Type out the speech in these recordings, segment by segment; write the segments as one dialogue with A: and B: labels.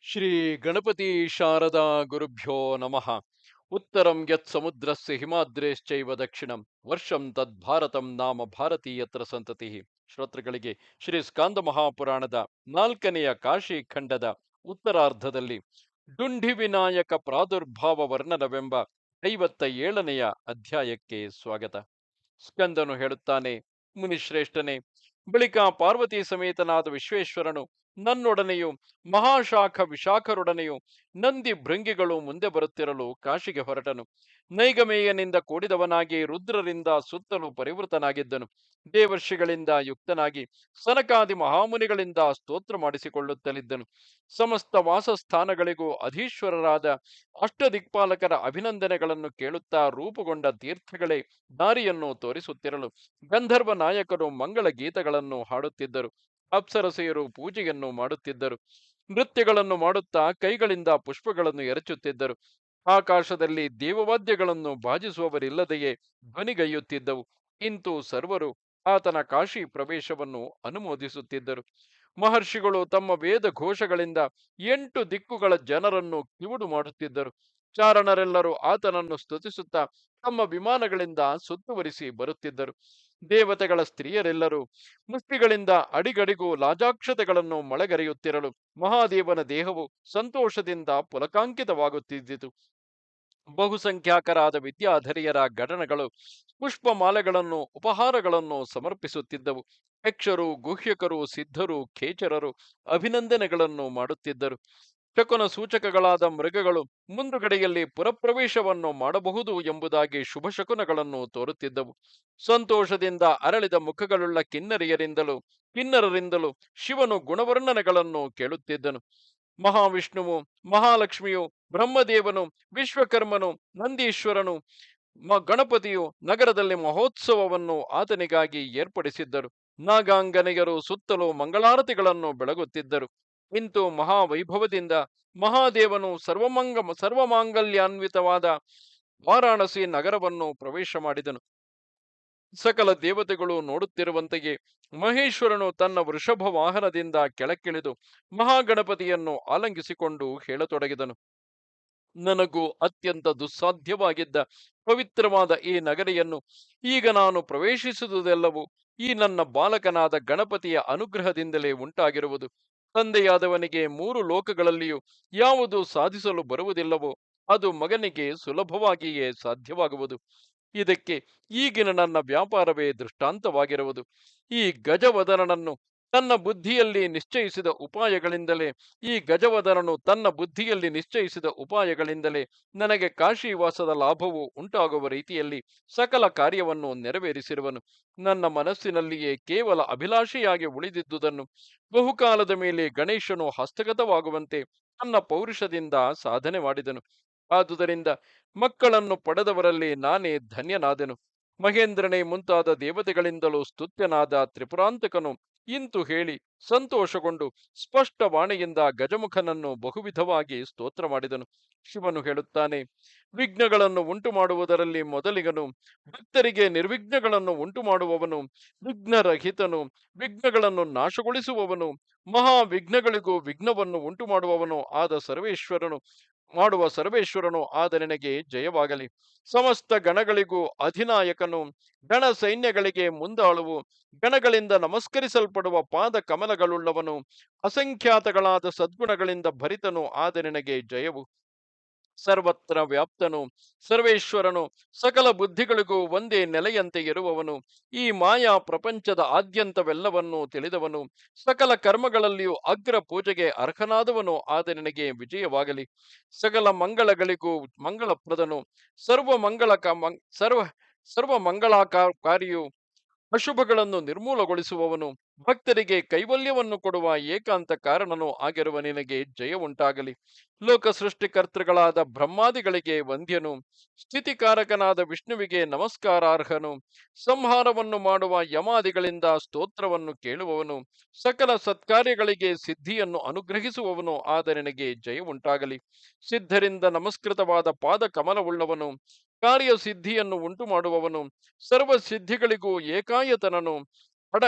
A: ಶ್ರೀ ಗಣಪತಿ ಶಾರದಾ ಗುರುಭ್ಯೋ ನಮಃ. ಉತ್ತರಂ ಯತ್ ಸಮುದ್ರಸ್ಯ ಹಿಮಾದ್ರೇಶ್ಚೈವ ದಕ್ಷಿಣಂ ವರ್ಷಂ ತದ್ಭಾರತಂ ನಾಮ ಭಾರತೀಯತ್ರ ಸಂತತಿ. ಶ್ರೋತೃಗಳಿಗೆ ಶ್ರೀ ಸ್ಕಾಂದ ಮಹಾಪುರಾಣದ 4ನೆಯ ಕಾಶಿ ಖಂಡದ ಉತ್ತರಾರ್ಧದಲ್ಲಿ ಡುಂಡಿ ವಿನಾಯಕ ಪ್ರಾದುರ್ಭಾವ ವರ್ಣನವೆಂಬ 57ನೆಯ ಅಧ್ಯಾಯಕ್ಕೆ ಸ್ವಾಗತ. ಸ್ಕಂದನು ಹೇಳುತ್ತಾನೆ: ಮುನಿಶ್ರೇಷ್ಠನೇ, ಬಳಿಕ ಪಾರ್ವತಿ ಸಮೇತನಾದ ವಿಶ್ವೇಶ್ವರನು ನನ್ನೊಡನೆಯೂ ಮಹಾಶಾಖ ವಿಶಾಖರೊಡನೆಯೂ ನಂದಿ ಭೃಂಗಿಗಳು ಮುಂದೆ ಬರುತ್ತಿರಲು ಕಾಶಿಗೆ ಹೊರಟನು. ನೈಗಮೇಯನಿಂದ ಕೂಡಿದವನಾಗಿ ರುದ್ರರಿಂದ ಸುತ್ತಲೂ ಪರಿವೃತನಾಗಿದ್ದನು. ದೇವರ್ಷಿಗಳಿಂದ ಯುಕ್ತನಾಗಿ ಸನಕಾದಿ ಮಹಾಮುನಿಗಳಿಂದ ಸ್ತೋತ್ರ ಮಾಡಿಸಿಕೊಳ್ಳುತ್ತಲಿದ್ದನು. ಸಮಸ್ತ ವಾಸಸ್ಥಾನಗಳಿಗೂ ಅಧೀಶ್ವರರಾದ ಅಷ್ಟದಿಕ್ಪಾಲಕರ ಅಭಿನಂದನೆಗಳನ್ನು ಕೇಳುತ್ತಾ ರೂಪುಗೊಂಡ ತೀರ್ಥಗಳೇ ದಾರಿಯನ್ನು ತೋರಿಸುತ್ತಿರಲು ಗಂಧರ್ವ ನಾಯಕರು ಮಂಗಳ ಗೀತಗಳನ್ನು ಹಾಡುತ್ತಿದ್ದರು. ಅಪ್ಸರಸೆಯರು ಪೂಜೆಯನ್ನು ಮಾಡುತ್ತಿದ್ದರು. ನೃತ್ಯಗಳನ್ನು ಮಾಡುತ್ತಾ ಕೈಗಳಿಂದ ಪುಷ್ಪಗಳನ್ನು ಎರಚುತ್ತಿದ್ದರು. ಆಕಾಶದಲ್ಲಿ ದೇವವಾದ್ಯಗಳನ್ನು ಬಾಜಿಸುವವರಿಲ್ಲದೆಯೇ ಧ್ವನಿಗೈಯುತ್ತಿದ್ದವು. ಇಂತೂ ಸರ್ವರು ಆತನ ಕಾಶಿ ಪ್ರವೇಶವನ್ನು ಅನುಮೋದಿಸುತ್ತಿದ್ದರು. ಮಹರ್ಷಿಗಳು ತಮ್ಮ ವೇದ ಘೋಷಗಳಿಂದ 8 ದಿಕ್ಕುಗಳ ಜನರನ್ನು ಕಿವುಡು ಮಾಡುತ್ತಿದ್ದರು. ಚಾರಣರೆಲ್ಲರೂ ಆತನನ್ನು ಸ್ತುತಿಸುತ್ತಾ ತಮ್ಮ ವಿಮಾನಗಳಿಂದ ಸುತ್ತುವರಿಸಿ ಬರುತ್ತಿದ್ದರು. ದೇವತೆಗಳ ಸ್ತ್ರೀಯರೆಲ್ಲರೂ ಮುಷ್ಟಿಗಳಿಂದ ಅಡಿಗಡಿಗೂ ಲಾಜಾಕ್ಷತೆಗಳನ್ನು ಮಳೆಗರೆಯುತ್ತಿರಲು ಮಹಾದೇವನ ದೇಹವು ಸಂತೋಷದಿಂದ ಪುಲಕಾಂಕಿತವಾಗುತ್ತಿದ್ದಿತು. ಬಹುಸಂಖ್ಯಾಕರಾದ ವಿದ್ಯಾಧರಿಯರ ಗಣನಗಳು ಪುಷ್ಪಮಾಲೆಗಳನ್ನು ಉಪಹಾರಗಳನ್ನು ಸಮರ್ಪಿಸುತ್ತಿದ್ದವು. ಯಕ್ಷರು, ಗುಹ್ಯಕರು, ಸಿದ್ಧರು, ಖೇಚರರು ಅಭಿನಂದನೆಗಳನ್ನು ಮಾಡುತ್ತಿದ್ದರು. ಶಕುನ ಸೂಚಕಗಳಾದ ಮೃಗಗಳು ಮುಂದುಗಡೆಯಲ್ಲಿ ಪುರಪ್ರವೇಶವನ್ನು ಮಾಡಬಹುದು ಎಂಬುದಾಗಿ ಶುಭ ಶಕುನಗಳನ್ನು ತೋರುತ್ತಿದ್ದವು. ಸಂತೋಷದಿಂದ ಅರಳಿದ ಮುಖಗಳುಳ್ಳ ಕಿನ್ನರರಿಂದಲೂ ಶಿವನು ಗುಣವರ್ಣನೆಗಳನ್ನು ಕೇಳುತ್ತಿದ್ದನು. ಮಹಾವಿಷ್ಣುವು, ಮಹಾಲಕ್ಷ್ಮಿಯು, ಬ್ರಹ್ಮದೇವನು, ವಿಶ್ವಕರ್ಮನು, ನಂದೀಶ್ವರನು, ಗಣಪತಿಯು ನಗರದಲ್ಲಿ ಮಹೋತ್ಸವವನ್ನು ಆತನಿಗಾಗಿ ಏರ್ಪಡಿಸಿದ್ದರು. ನಾಗಾಂಗನೆಯರು ಸುತ್ತಲೂ ಮಂಗಳಾರತಿಗಳನ್ನು ಬೆಳಗುತ್ತಿದ್ದರು. ಇಂತೂ ಮಹಾವೈಭವದಿಂದ ಮಹಾದೇವನು ಸರ್ವಮಾಂಗಲ್ಯಾನ್ವಿತವಾದ ವಾರಾಣಸಿ ನಗರವನ್ನು ಪ್ರವೇಶ ಮಾಡಿದನು. ಸಕಲ ದೇವತೆಗಳು ನೋಡುತ್ತಿರುವಂತೆಯೇ ಮಹೇಶ್ವರನು ತನ್ನ ವೃಷಭ ವಾಹನದಿಂದ ಕೆಳಕ್ಕಿಳಿದು ಮಹಾಗಣಪತಿಯನ್ನು ಆಲಂಗಿಸಿಕೊಂಡು ಹೇಳತೊಡಗಿದನು: ನನಗೂ ಅತ್ಯಂತ ದುಸ್ಸಾಧ್ಯವಾಗಿದ್ದ ಪವಿತ್ರವಾದ ಈ ನಗರಿಯನ್ನು ಈಗ ನಾನು ಪ್ರವೇಶಿಸುವುದೆಲ್ಲವೂ ಈ ನನ್ನ ಬಾಲಕನಾದ ಗಣಪತಿಯ ಅನುಗ್ರಹದಿಂದಲೇ ಉಂಟಾಗಿರುವುದು. ತಂದೆಯಾದವನಿಗೆ 3 ಲೋಕಗಳಲ್ಲಿಯೂ ಯಾವುದು ಸಾಧಿಸಲು ಬರುವುದಿಲ್ಲವೋ ಅದು ಮಗನಿಗೆ ಸುಲಭವಾಗಿಯೇ ಸಾಧ್ಯವಾಗುವುದು. ಇದಕ್ಕೆ ಈಗಿನ ನನ್ನ ವ್ಯಾಪಾರವೇ ದೃಷ್ಟಾಂತವಾಗಿರುವುದು. ಈ ಗಜವದನನು ತನ್ನ ಬುದ್ಧಿಯಲ್ಲಿ ನಿಶ್ಚಯಿಸಿದ ಉಪಾಯಗಳಿಂದಲೇ ನನಗೆ ಕಾಶಿವಾಸದ ಲಾಭವು ಉಂಟಾಗುವ ರೀತಿಯಲ್ಲಿ ಸಕಲ ಕಾರ್ಯವನ್ನು ನೆರವೇರಿಸಿರುವನು. ನನ್ನ ಮನಸ್ಸಿನಲ್ಲಿಯೇ ಕೇವಲ ಅಭಿಲಾಷೆಯಾಗಿ ಉಳಿದಿದ್ದುದನ್ನು ಬಹುಕಾಲದ ಮೇಲೆ ಗಣೇಶನು ಹಸ್ತಗತವಾಗುವಂತೆ ತನ್ನ ಪೌರುಷದಿಂದ ಸಾಧನೆ ಮಾಡಿದನು. ಆದುದರಿಂದ ಮಕ್ಕಳನ್ನು ಪಡೆದವರಲ್ಲಿ ನಾನೇ ಧನ್ಯನಾದೆನು. ಮಹೇಂದ್ರನೇ ಮುಂತಾದ ದೇವತೆಗಳಿಂದಲೂ ಸ್ತುತ್ಯನಾದ ತ್ರಿಪುರಾಂತಕನು ಇಂತು ಹೇಳಿ ಸಂತೋಷಗೊಂಡು ಸ್ಪಷ್ಟವಾಣಿಯಿಂದ ಗಜಮುಖನನ್ನು ಬಹುವಿಧವಾಗಿ ಸ್ತೋತ್ರ ಮಾಡಿದನು. ಶಿವನು ಹೇಳುತ್ತಾನೆ: ವಿಘ್ನಗಳನ್ನು ಉಂಟು ಮಾಡುವುದರಲ್ಲಿ ಮೊದಲಿಗನು, ಭಕ್ತರಿಗೆ ನಿರ್ವಿಘ್ನಗಳನ್ನು ಉಂಟು ಮಾಡುವವನು, ವಿಘ್ನರಹಿತನು, ವಿಘ್ನಗಳನ್ನು ನಾಶಗೊಳಿಸುವವನು, ಮಹಾವಿಘ್ನಗಳಿಗೂ ವಿಘ್ನವನ್ನು ಉಂಟು ಮಾಡುವವನು ಸರ್ವೇಶ್ವರನು ಆದ ನಿನಗೆ ಜಯವಾಗಲಿ. ಸಮಸ್ತ ಗಣಗಳಿಗೂ ಅಧಿನಾಯಕನು, ಗಣ ಸೈನ್ಯಗಳಿಗೆ ಮುಂದಾಳುವು, ಗಣಗಳಿಂದ ನಮಸ್ಕರಿಸಲ್ಪಡುವ ಪಾದ ಕಮಲಗಳುಳ್ಳವನು, ಅಸಂಖ್ಯಾತಗಳಾದ ಸದ್ಗುಣಗಳಿಂದ ಭರಿತನು ಆದ ನಿನಗೆ ಜಯವು. ಸರ್ವತ್ರ ವ್ಯಾಪ್ತನು, ಸರ್ವೇಶ್ವರನು, ಸಕಲ ಬುದ್ಧಿಗಳಿಗೂ ಒಂದೇ ನೆಲೆಯಂತೆ ಇರುವವನು, ಈ ಮಾಯಾ ಪ್ರಪಂಚದ ಆದ್ಯಂತವೆಲ್ಲವನ್ನೂ ತಿಳಿದವನು, ಸಕಲ ಕರ್ಮಗಳಲ್ಲಿಯೂ ಅಗ್ರ ಪೂಜೆಗೆ ಅರ್ಹನಾದವನು ಆದ ನಿನಗೆ ವಿಜಯವಾಗಲಿ. ಸಕಲ ಮಂಗಳಗಳಿಗೂ ಮಂಗಳಪ್ರದನು, ಸರ್ವ ಮಂಗಳಕಾರಿಯು, ಅಶುಭಗಳನ್ನು ನಿರ್ಮೂಲಗೊಳಿಸುವವನು, ಭಕ್ತರಿಗೆ ಕೈವಲ್ಯವನ್ನು ಕೊಡುವ ಏಕಾಂತ ಕಾರಣನೂ ಆಗಿರುವ ನಿನಗೆ ಜಯ ಉಂಟಾಗಲಿ. ಲೋಕ ಸೃಷ್ಟಿಕರ್ತೃಗಳಾದ ಬ್ರಹ್ಮಾದಿಗಳಿಗೆ ವಂದ್ಯನು, ಸ್ಥಿತಿಕಾರಕನಾದ ವಿಷ್ಣುವಿಗೆ ನಮಸ್ಕಾರಾರ್ಹನು, ಸಂಹಾರವನ್ನು ಮಾಡುವ ಯಮಾದಿಗಳಿಂದ ಸ್ತೋತ್ರವನ್ನು ಕೇಳುವವನು, ಸಕಲ ಸತ್ಕಾರ್ಯಗಳಿಗೆ ಸಿದ್ಧಿಯನ್ನು ಅನುಗ್ರಹಿಸುವವನು ಆದ ನಿನಗೆ ಜಯ ಉಂಟಾಗಲಿ. ಸಿದ್ಧರಿಂದ ನಮಸ್ಕೃತವಾದ ಪಾದ ಕಮಲವುಳ್ಳವನು, ಕಾರ್ಯಸಿದ್ಧಿಯನ್ನು ಉಂಟು ಮಾಡುವವನು, ಸರ್ವ ಸಿದ್ಧಿಗಳಿಗೂ ಏಕಾಯತನನು,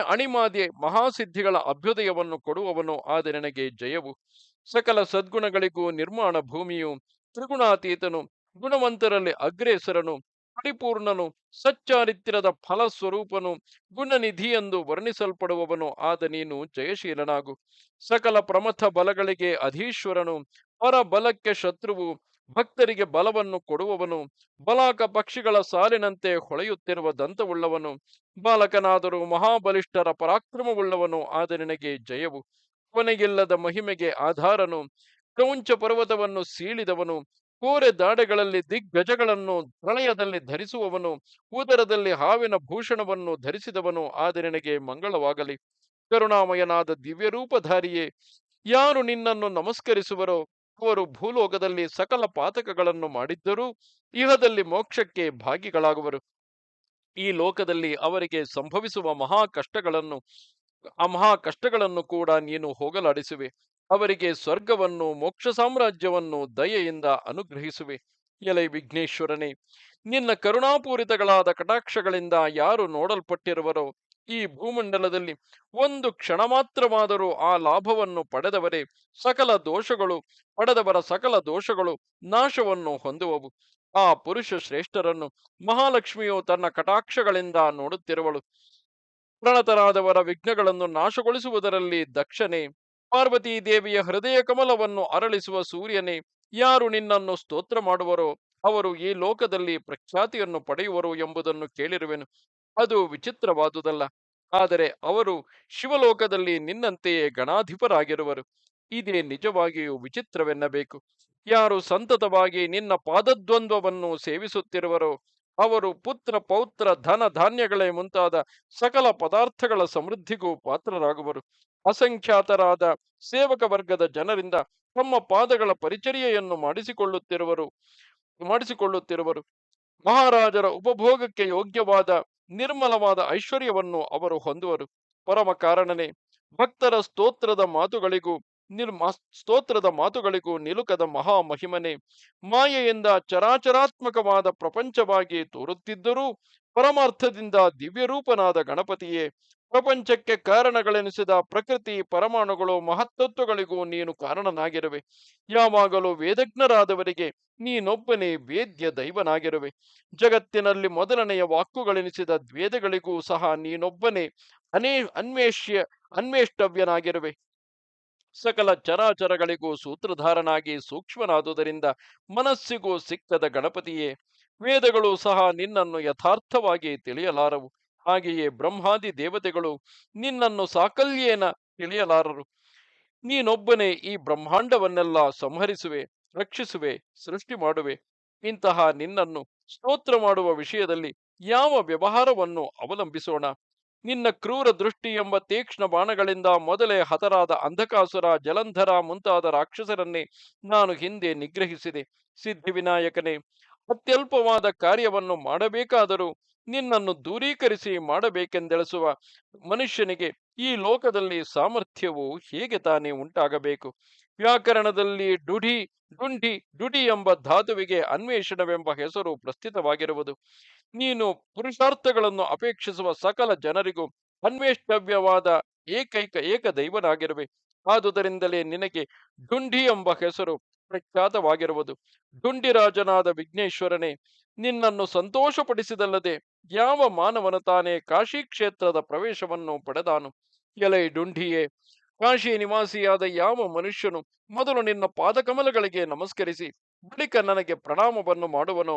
A: ಅಣಿಮಾದಿ ಮಹಾಸಿದ್ಧಿಗಳ ಅಭ್ಯುದಯವನ್ನು ಕೊಡುವವನು ಆದ ನಿನಗೆ ಜಯವು. ಸಕಲ ಸದ್ಗುಣಗಳಿಗೂ ನಿರ್ಮಾಣ ಭೂಮಿಯು, ತ್ರಿಗುಣಾತೀತನು, ಗುಣವಂತರಲ್ಲಿ ಅಗ್ರೇಸರನು, ಪರಿಪೂರ್ಣನು, ಸಚ್ಚಾರಿತ್ರ್ಯದ ಫಲಸ್ವರೂಪನು, ಗುಣನಿಧಿ ಎಂದು ವರ್ಣಿಸಲ್ಪಡುವವನು ಆದ ನೀನು ಜಯಶೀಲನಾಗು. ಸಕಲ ಪ್ರಮಥ ಬಲಗಳಿಗೆ ಅಧೀಶ್ವರನು, ಪರಬಲಕ್ಕೆ ಶತ್ರುವು, ಭಕ್ತರಿಗೆ ಬಲವನ್ನು ಕೊಡುವವನು, ಬಲಾಕ ಪಕ್ಷಿಗಳ ಸಾಲಿನಂತೆ ಹೊಳೆಯುತ್ತಿರುವ ದಂತವುಳ್ಳವನು, ಬಾಲಕನಾದರೂ ಮಹಾಬಲಿಷ್ಠರ ಪರಾಕ್ರಮವುಳ್ಳವನು ಆದ ನಿನಗೆ ಜಯವು. ಕೊನೆಗಿಲ್ಲದ ಮಹಿಮೆಗೆ ಆಧಾರನು, ಕ್ರೌಂಚ ಪರ್ವತವನ್ನು ಸೀಳಿದವನು, ಕೋರೆ ದಾಡೆಗಳಲ್ಲಿ ದಿಗ್ಗಜಗಳನ್ನು ಪ್ರಳಯದಲ್ಲಿ ಧರಿಸುವವನು, ಉದರದಲ್ಲಿ ಹಾವಿನ ಭೂಷಣವನ್ನು ಧರಿಸಿದವನು ಆದ ನಿನಗೆ ಮಂಗಳವಾಗಲಿ. ಕರುಣಾಮಯನಾದ ದಿವ್ಯರೂಪಧಾರಿಯೇ, ಯಾರು ನಿನ್ನನ್ನು ನಮಸ್ಕರಿಸುವರೋ ಅವರು ಭೂಲೋಕದಲ್ಲಿ ಸಕಲ ಪಾತಕಗಳನ್ನು ಮಾಡಿದ್ದರೂ ಇಹದಲ್ಲಿ ಮೋಕ್ಷಕ್ಕೆ ಭಾಗಿಗಳಾಗುವರು. ಈ ಲೋಕದಲ್ಲಿ ಅವರಿಗೆ ಸಂಭವಿಸುವ ಆ ಮಹಾ ಕಷ್ಟಗಳನ್ನು ಕೂಡ ನೀನು ಹೋಗಲಾಡಿಸುವೆ. ಅವರಿಗೆ ಸ್ವರ್ಗವನ್ನು, ಮೋಕ್ಷ ಸಾಮ್ರಾಜ್ಯವನ್ನು ದಯೆಯಿಂದ ಅನುಗ್ರಹಿಸುವೆ. ಎಲೈ ವಿಘ್ನೇಶ್ವರನೇ, ನಿನ್ನ ಕರುಣಾಪೂರಿತಗಳಾದ ಕಟಾಕ್ಷಗಳಿಂದ ಯಾರು ನೋಡಲ್ಪಟ್ಟಿರುವರೋ ಈ ಭೂಮಂಡಲದಲ್ಲಿ ಒಂದು ಕ್ಷಣ ಮಾತ್ರವಾದರೂ ಆ ಲಾಭವನ್ನು ಪಡೆದವರ ಸಕಲ ದೋಷಗಳು ನಾಶವನ್ನು ಹೊಂದುವವು. ಆ ಪುರುಷ ಶ್ರೇಷ್ಠರನ್ನು ಮಹಾಲಕ್ಷ್ಮಿಯು ತನ್ನ ಕಟಾಕ್ಷಗಳಿಂದ ನೋಡುತ್ತಿರುವಳು. ಪ್ರಣತರಾದವರ ವಿಘ್ನಗಳನ್ನು ನಾಶಗೊಳಿಸುವುದರಲ್ಲಿ ದಕ್ಷನೇ, ಪಾರ್ವತೀ ದೇವಿಯ ಹೃದಯ ಕಮಲವನ್ನು ಅರಳಿಸುವ ಸೂರ್ಯನೇ, ಯಾರು ನಿನ್ನನ್ನು ಸ್ತೋತ್ರ ಮಾಡುವರೋ ಅವರು ಈ ಲೋಕದಲ್ಲಿ ಪ್ರಖ್ಯಾತಿಯನ್ನು ಪಡೆಯುವರು ಎಂಬುದನ್ನು ಕೇಳಿರುವೆನು. ಅದು ವಿಚಿತ್ರವಾದುದಲ್ಲ. ಆದರೆ ಅವರು ಶಿವಲೋಕದಲ್ಲಿ ನಿನ್ನಂತೆಯೇ ಗಣಾಧಿಪರಾಗಿರುವರು. ಇದೇ ನಿಜವಾಗಿಯೂ ವಿಚಿತ್ರವೆನ್ನಬೇಕು. ಯಾರು ಸಂತತವಾಗಿ ನಿನ್ನ ಪಾದದ್ವಂದ್ವವನ್ನು ಸೇವಿಸುತ್ತಿರುವರೋ ಅವರು ಪುತ್ರ ಪೌತ್ರ ಧನ ಧಾನ್ಯಗಳೇ ಮುಂತಾದ ಸಕಲ ಪದಾರ್ಥಗಳ ಸಮೃದ್ಧಿಗೂ ಪಾತ್ರರಾಗುವರು. ಅಸಂಖ್ಯಾತರಾದ ಸೇವಕ ವರ್ಗದ ಜನರಿಂದ ತಮ್ಮ ಪಾದಗಳ ಪರಿಚರ್ಯೆಯನ್ನು ಮಾಡಿಸಿಕೊಳ್ಳುತ್ತಿರುವರು. ಮಹಾರಾಜರ ಉಪಭೋಗಕ್ಕೆ ಯೋಗ್ಯವಾದ ನಿರ್ಮಲವಾದ ಐಶ್ವರ್ಯವನ್ನು ಅವರು ಹೊಂದುವರು. ಪರಮ ಕಾರಣನೇ, ಭಕ್ತರ ಸ್ತೋತ್ರದ ಮಾತುಗಳಿಗೂ ನಿಲುಕದ ಮಹಾಮಹಿಮನೆ, ಮಾಯೆಯಿಂದ ಚರಾಚರಾತ್ಮಕವಾದ ಪ್ರಪಂಚವಾಗಿ ತೋರುತ್ತಿದ್ದರೂ ಪರಮಾರ್ಥದಿಂದ ದಿವ್ಯರೂಪನಾದ ಗಣಪತಿಯೇ, ಪ್ರಪಂಚಕ್ಕೆ ಕಾರಣಗಳೆನಿಸಿದ ಪ್ರಕೃತಿ ಪರಮಾಣುಗಳು ಮಹತ್ತತ್ವಗಳಿಗೂ ನೀನು ಕಾರಣನಾಗಿರುವೆ. ಯಾವಾಗಲೂ ವೇದಜ್ಞರಾದವರಿಗೆ ನೀನೊಬ್ಬನೇ ವೇದ್ಯ ದೈವನಾಗಿರುವೆ. ಜಗತ್ತಿನಲ್ಲಿ ಮೊದಲನೆಯ ವಾಕ್ಕುಗಳೆನಿಸಿದ ವೇದಗಳಿಗೂ ಸಹ ನೀನೊಬ್ಬನೇ ಅನ್ವೇಷ್ಟವ್ಯನಾಗಿರುವೆ. ಸಕಲ ಚರಾಚರಗಳಿಗೂ ಸೂತ್ರಧಾರನಾಗಿ ಸೂಕ್ಷ್ಮನಾದುದರಿಂದ ಮನಸ್ಸಿಗೂ ಸಿಕ್ಕದ ಗಣಪತಿಯೇ, ವೇದಗಳು ಸಹ ನಿನ್ನನ್ನು ಯಥಾರ್ಥವಾಗಿ ತಿಳಿಯಲಾರವು. ಹಾಗೆಯೇ ಬ್ರಹ್ಮಾದಿ ದೇವತೆಗಳು ನಿನ್ನನ್ನು ಸಾಕಲ್ಯೇನ ತಿಳಿಯಲಾರರು. ನೀನೊಬ್ಬನೇ ಈ ಬ್ರಹ್ಮಾಂಡವನ್ನೆಲ್ಲ ಸಂಹರಿಸುವೆ, ರಕ್ಷಿಸುವೆ, ಸೃಷ್ಟಿ ಮಾಡುವೆ. ಇಂತಹ ನಿನ್ನನ್ನು ಸ್ತೋತ್ರ ಮಾಡುವ ವಿಷಯದಲ್ಲಿ ಯಾವ ವ್ಯವಹಾರವನ್ನು ಅವಲಂಬಿಸೋಣ? ನಿನ್ನ ಕ್ರೂರ ದೃಷ್ಟಿ ಎಂಬ ತೀಕ್ಷ್ಣ ಬಾಣಗಳಿಂದ ಮೊದಲೇ ಹತರಾದ ಅಂಧಕಾಸುರ, ಜಲಂಧರ ಮುಂತಾದ ರಾಕ್ಷಸರನ್ನೇ ನಾನು ಹಿಂದೆ ನಿಗ್ರಹಿಸಿದೆ. ಸಿದ್ಧಿವಿನಾಯಕನೇ, ಅತ್ಯಲ್ಪವಾದ ಕಾರ್ಯವನ್ನು ಮಾಡಬೇಕಾದರೂ ನಿನ್ನನ್ನು ದೂರೀಕರಿಸಿ ಮಾಡಬೇಕೆಂದೆಳಿಸುವ ಮನುಷ್ಯನಿಗೆ ಈ ಲೋಕದಲ್ಲಿ ಸಾಮರ್ಥ್ಯವು ಹೇಗೆ ತಾನೇ ಉಂಟಾಗಬೇಕು? ವ್ಯಾಕರಣದಲ್ಲಿ ಡುಂಡಿ ಎಂಬ ಧಾತುವಿಗೆ ಅನ್ವೇಷಣವೆಂಬ ಹೆಸರು ಪ್ರಸ್ಥಿತವಾಗಿರುವುದು. ನೀನು ಪುರುಷಾರ್ಥಗಳನ್ನು ಅಪೇಕ್ಷಿಸುವ ಸಕಲ ಜನರಿಗೂ ಅನ್ವೇಷ್ಟವ್ಯವಾದ ಏಕ ದೈವನಾಗಿರುವೆ. ಆದುದರಿಂದಲೇ ನಿನಗೆ ಡುಂಡಿ ಎಂಬ ಹೆಸರು ಪ್ರಖ್ಯಾತವಾಗಿರುವುದು. ಡುಂಡಿರಾಜನಾದ ವಿಘ್ನೇಶ್ವರನೇ, ನಿನ್ನನ್ನು ಸಂತೋಷಪಡಿಸಿದಲ್ಲದೆ ಯಾವ ಮಾನವನು ತಾನೇ ಕಾಶಿ ಕ್ಷೇತ್ರದ ಪ್ರವೇಶವನ್ನು ಪಡೆದಾನು? ಎಲೈ ಡುಂಡಿಯೇ, ಕಾಶಿ ನಿವಾಸಿಯಾದ ಯಾವ ಮನುಷ್ಯನು ಮೊದಲು ನಿನ್ನ ಪಾದಕಮಲಗಳಿಗೆ ನಮಸ್ಕರಿಸಿ ಬಳಿಕ ನನಗೆ ಪ್ರಣಾಮವನ್ನು ಮಾಡುವನೋ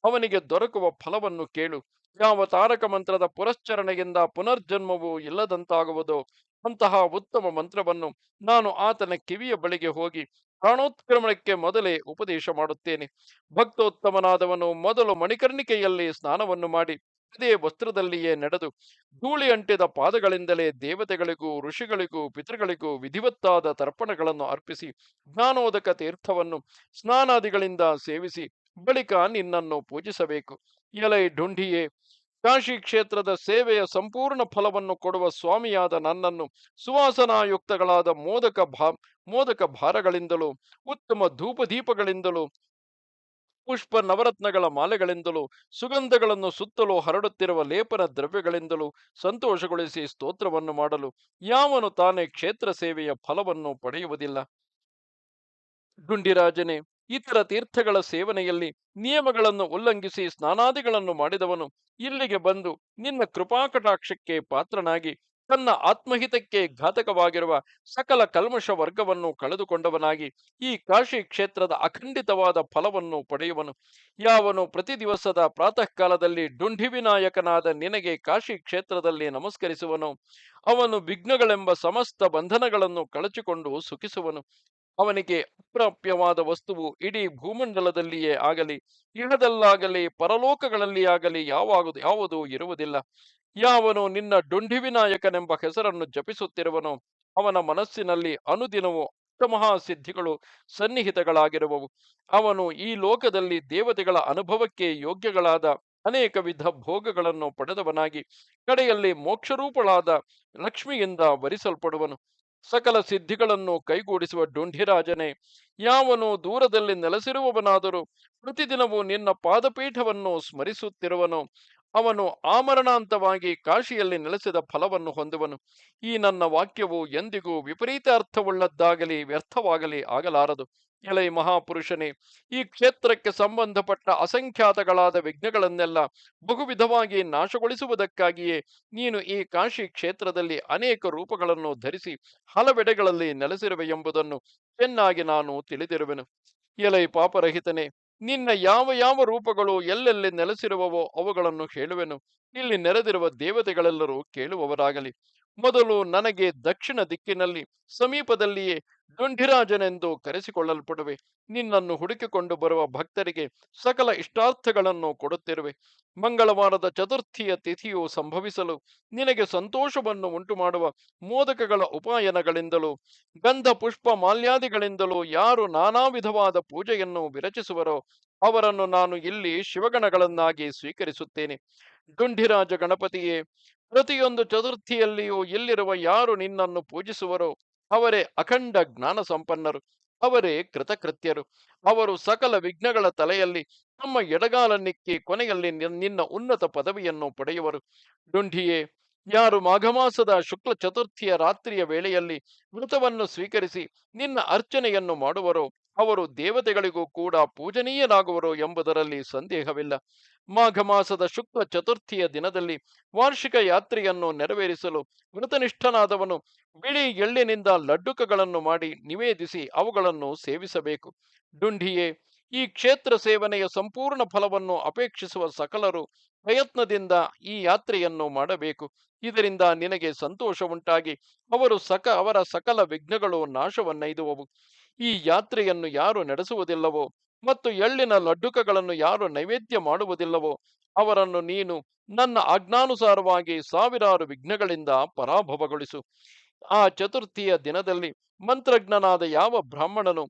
A: ಅವನಿಗೆ ದೊರಕುವ ಫಲವನ್ನು ಕೇಳು. ಯಾವ ತಾರಕ ಮಂತ್ರದ ಪುರಶ್ಚರಣೆಯಿಂದ ಪುನರ್ಜನ್ಮವು ಇಲ್ಲದಂತಾಗುವುದೋ ಅಂತಹ ಉತ್ತಮ ಮಂತ್ರವನ್ನು ನಾನು ಆತನ ಕಿವಿಯ ಬಳಿಗೆ ಹೋಗಿ ಪ್ರಾಣೋತ್ಕ್ರಮಣಕ್ಕೆ ಮೊದಲೇ ಉಪದೇಶ ಮಾಡುತ್ತೇನೆ. ಭಕ್ತೋತ್ತಮನಾದವನು ಮೊದಲು ಮಣಿಕರ್ಣಿಕೆಯಲ್ಲಿ ಸ್ನಾನವನ್ನು ಮಾಡಿ ಅದೇ ವಸ್ತ್ರದಲ್ಲಿಯೇ ನಡೆದು ಧೂಳಿ ಅಂಟಿದ ಪಾದಗಳಿಂದಲೇ ದೇವತೆಗಳಿಗೂ ಋಷಿಗಳಿಗೂ ಪಿತೃಗಳಿಗೂ ವಿಧಿವತ್ತಾದ ತರ್ಪಣಗಳನ್ನು ಅರ್ಪಿಸಿ ಜ್ಞಾನೋದಕ ತೀರ್ಥವನ್ನು ಸ್ನಾನಾದಿಗಳಿಂದ ಸೇವಿಸಿ ಬಳಿಕ ನಿನ್ನನ್ನು ಪೂಜಿಸಬೇಕು. ಎಲೈ ಢುಂಢಿಯೇ, ಕಾಶಿ ಕ್ಷೇತ್ರದ ಸೇವೆಯ ಸಂಪೂರ್ಣ ಫಲವನ್ನು ಕೊಡುವ ಸ್ವಾಮಿಯಾದ ನನ್ನನ್ನು ಸುವಾಸನಾಯುಕ್ತಗಳಾದ ಮೋದಕ ಭಾರಗಳಿಂದಲೂ ಉತ್ತಮ ಧೂಪದೀಪಗಳಿಂದಲೂ ಪುಷ್ಪ ನವರತ್ನಗಳ ಮಾಲೆಗಳಿಂದಲೂ ಸುಗಂಧಗಳನ್ನು ಸುತ್ತಲೂ ಹರಡುತ್ತಿರುವ ಲೇಪನ ದ್ರವ್ಯಗಳಿಂದಲೂ ಸಂತೋಷಗೊಳಿಸಿ ಸ್ತೋತ್ರವನ್ನು ಮಾಡಲು ಯಾವನು ತಾನೇ ಕ್ಷೇತ್ರ ಸೇವೆಯ ಫಲವನ್ನು ಪಡೆಯುವುದಿಲ್ಲ? ಡುಂಡಿರಾಜನೇ, ಇತರ ತೀರ್ಥಗಳ ಸೇವನೆಯಲ್ಲಿ ನಿಯಮಗಳನ್ನು ಉಲ್ಲಂಘಿಸಿ ಸ್ನಾನಾದಿಗಳನ್ನು ಮಾಡಿದವನು ಇಲ್ಲಿಗೆ ಬಂದು ನಿನ್ನ ಕೃಪಾಕಟಾಕ್ಷಕ್ಕೆ ಪಾತ್ರನಾಗಿ ತನ್ನ ಆತ್ಮಹಿತಕ್ಕೆ ಘಾತಕವಾಗಿರುವ ಸಕಲ ಕಲ್ಮಶ ವರ್ಗವನ್ನು ಕಳೆದುಕೊಂಡವನಾಗಿ ಈ ಕಾಶಿ ಕ್ಷೇತ್ರದ ಅಖಂಡಿತವಾದ ಫಲವನ್ನು ಪಡೆಯುವನು. ಯಾವನು ಪ್ರತಿ ದಿವಸದ ಪ್ರಾತಃ ಕಾಲದಲ್ಲಿ ಡುಂಡಿ ವಿನಾಯಕನಾದ ನಿನಗೆ ಕಾಶಿ ಕ್ಷೇತ್ರದಲ್ಲಿ ನಮಸ್ಕರಿಸುವನು, ಅವನು ವಿಘ್ನಗಳೆಂಬ ಸಮಸ್ತ ಬಂಧನಗಳನ್ನು ಕಳಚಿಕೊಂಡು ಸುಖಿಸುವನು. ಅವನಿಗೆ ಅಪ್ರಾಪ್ಯವಾದ ವಸ್ತುವು ಇಡೀ ಭೂಮಂಡಲದಲ್ಲಿಯೇ ಆಗಲಿ, ಇಹದಲ್ಲಾಗಲಿ ಪರಲೋಕಗಳಲ್ಲಿ ಆಗಲಿ ಯಾವುದೂ ಇರುವುದಿಲ್ಲ. ಯಾವನು ನಿನ್ನ ಡುಂಡಿ ವಿನಾಯಕನೆಂಬ ಹೆಸರನ್ನು ಜಪಿಸುತ್ತಿರುವನೋ ಅವನ ಮನಸ್ಸಿನಲ್ಲಿ ಅನುದಿನವೂ ಅಷ್ಟಮಹಾಸಿದ್ಧಿಗಳು ಸನ್ನಿಹಿತಗಳಾಗಿರುವವು. ಅವನು ಈ ಲೋಕದಲ್ಲಿ ದೇವತೆಗಳ ಅನುಭವಕ್ಕೆ ಯೋಗ್ಯಗಳಾದ ಅನೇಕ ವಿಧ ಭೋಗಗಳನ್ನು ಪಡೆದವನಾಗಿ ಕಡೆಯಲ್ಲಿ ಮೋಕ್ಷರೂಪಳಾದ ಲಕ್ಷ್ಮಿಯಿಂದ ವರಿಸಲ್ಪಡುವನು. ಸಕಲ ಸಿದ್ಧಿಗಳನ್ನು ಕೈಗೂಡಿಸುವ ಡುಂಡಿರಾಜನೇ, ಯಾವನು ದೂರದಲ್ಲಿ ನೆಲೆಸಿರುವವನಾದರೂ ಪ್ರತಿದಿನವೂ ನಿನ್ನ ಪಾದಪೀಠವನ್ನು ಸ್ಮರಿಸುತ್ತಿರುವನೋ ಅವನು ಆಮರಣಾಂತವಾಗಿ ಕಾಶಿಯಲ್ಲಿ ನೆಲೆಸಿದ ಫಲವನ್ನು ಹೊಂದುವನು. ಈ ನನ್ನ ವಾಕ್ಯವು ಎಂದಿಗೂ ವಿಪರೀತ ಅರ್ಥವುಳ್ಳದ್ದಾಗಲಿ ವ್ಯರ್ಥವಾಗಲಿ ಆಗಲಾರದು. ಎಲೈ ಮಹಾಪುರುಷನೇ, ಈ ಕ್ಷೇತ್ರಕ್ಕೆ ಸಂಬಂಧಪಟ್ಟ ಅಸಂಖ್ಯಾತಗಳಾದ ವಿಘ್ನಗಳನ್ನೆಲ್ಲ ಬಹುವಿಧವಾಗಿ ನಾಶಗೊಳಿಸುವುದಕ್ಕಾಗಿಯೇ ನೀನು ಈ ಕಾಶಿ ಕ್ಷೇತ್ರದಲ್ಲಿ ಅನೇಕ ರೂಪಗಳನ್ನು ಧರಿಸಿ ಹಲವೆಡೆಗಳಲ್ಲಿ ನೆಲೆಸಿರುವೆ ಎಂಬುದನ್ನು ಚೆನ್ನಾಗಿ ನಾನು ತಿಳಿದಿರುವೆನು. ಎಲೈ ಪಾಪರಹಿತನೇ, ನಿನ್ನ ಯಾವ ಯಾವ ರೂಪಗಳು ಎಲ್ಲೆಲ್ಲಿ ನೆಲೆಸಿರುವವೋ ಅವುಗಳನ್ನು ಹೇಳುವೆನು. ಇಲ್ಲಿ ನೆರೆದಿರುವ ದೇವತೆಗಳೆಲ್ಲರೂ ಕೇಳುವವರಾಗಲಿ. ಮೊದಲು ನನಗೆ ದಕ್ಷಿಣ ದಿಕ್ಕಿನಲ್ಲಿ ಸಮೀಪದಲ್ಲಿಯೇ ಡುಂಡಿರಾಜನೆಂದು ಕರೆಸಿಕೊಳ್ಳಲ್ಪಡುವೆ. ನಿನ್ನನ್ನು ಹುಡುಕಿಕೊಂಡು ಬರುವ ಭಕ್ತರಿಗೆ ಸಕಲ ಇಷ್ಟಾರ್ಥಗಳನ್ನು ಕೊಡುತ್ತಿರುವೆ. ಮಂಗಳವಾರದ ಚತುರ್ಥಿಯ ತಿಥಿಯು ಸಂಭವಿಸಲು ನಿನಗೆ ಸಂತೋಷವನ್ನು ಉಂಟುಮಾಡುವ ಮೋದಕಗಳ ಉಪಾಯನಗಳಿಂದಲೂ ಗಂಧ ಪುಷ್ಪ ಮಾಲ್ಯಾದಿಗಳಿಂದಲೂ ಯಾರು ನಾನಾ ವಿಧವಾದ ಪೂಜೆಯನ್ನು ವಿರಚಿಸುವರೋ ಅವರನ್ನು ನಾನು ಇಲ್ಲಿ ಶಿವಗಣಗಳನ್ನಾಗಿ ಸ್ವೀಕರಿಸುತ್ತೇನೆ. ಡುಂಡಿರಾಜ ಗಣಪತಿಯೇ, ಪ್ರತಿಯೊಂದು ಚತುರ್ಥಿಯಲ್ಲಿಯೂ ಇಲ್ಲಿರುವ ಯಾರು ನಿನ್ನನ್ನು ಪೂಜಿಸುವರೋ ಅವರೇ ಅಖಂಡ ಜ್ಞಾನ ಸಂಪನ್ನರು, ಅವರೇ ಕೃತಕೃತ್ಯರು. ಅವರು ಸಕಲ ವಿಘ್ನಗಳ ತಲೆಯಲ್ಲಿ ತಮ್ಮ ಎಡಗಾಲನ್ನಿಕ್ಕಿ ಕೊನೆಯಲ್ಲಿ ನಿನ್ನ ಉನ್ನತ ಪದವಿಯನ್ನು ಪಡೆಯುವರು. ಡುಂಡಿಯೇ, ಯಾರು ಮಾಘಮಾಸದ ಶುಕ್ಲ ಚತುರ್ಥಿಯ ರಾತ್ರಿಯ ವೇಳೆಯಲ್ಲಿ ವ್ರತವನ್ನು ಸ್ವೀಕರಿಸಿ ನಿನ್ನ ಅರ್ಚನೆಯನ್ನು ಮಾಡುವರೋ ಅವರು ದೇವತೆಗಳಿಗೂ ಕೂಡ ಪೂಜನೀಯರಾಗುವರು ಎಂಬುದರಲ್ಲಿ ಸಂದೇಹವಿಲ್ಲ. ಮಾಘ ಮಾಸದ ಶುಕ್ಲ ಚತುರ್ಥಿಯ ದಿನದಲ್ಲಿ ವಾರ್ಷಿಕ ಯಾತ್ರೆಯನ್ನು ನೆರವೇರಿಸಲು ವ್ರತನಿಷ್ಠನಾದವನು ಬಿಳಿ ಎಳ್ಳಿನಿಂದ ಲಡ್ಡುಕಗಳನ್ನು ಮಾಡಿ ನಿವೇದಿಸಿ ಅವುಗಳನ್ನು ಸೇವಿಸಬೇಕು. ಡುಂಡಿಯೇ, ಈ ಕ್ಷೇತ್ರ ಸೇವನೆಯ ಸಂಪೂರ್ಣ ಫಲವನ್ನು ಅಪೇಕ್ಷಿಸುವ ಸಕಲರು ಪ್ರಯತ್ನದಿಂದ ಈ ಯಾತ್ರೆಯನ್ನು ಮಾಡಬೇಕು. ಇದರಿಂದ ನಿನಗೆ ಸಂತೋಷ ಉಂಟಾಗಿ ಅವರ ಸಕಲ ವಿಘ್ನಗಳು ನಾಶವನ್ನೈದುವವು. ಈ ಯಾತ್ರೆಯನ್ನು ಯಾರು ನಡೆಸುವುದಿಲ್ಲವೋ ಮತ್ತು ಎಳ್ಳಿನ ಲಡ್ಡುಕಗಳನ್ನು ಯಾರು ನೈವೇದ್ಯ ಮಾಡುವುದಿಲ್ಲವೋ ಅವರನ್ನು ನೀನು ನನ್ನ ಆಜ್ಞಾನುಸಾರವಾಗಿ ಸಾವಿರಾರು ವಿಘ್ನಗಳಿಂದ ಪರಾಭವಗೊಳಿಸು. ಆ ಚತುರ್ಥಿಯ ದಿನದಲ್ಲಿ ಮಂತ್ರಜ್ಞನಾದ ಯಾವ ಬ್ರಾಹ್ಮಣನು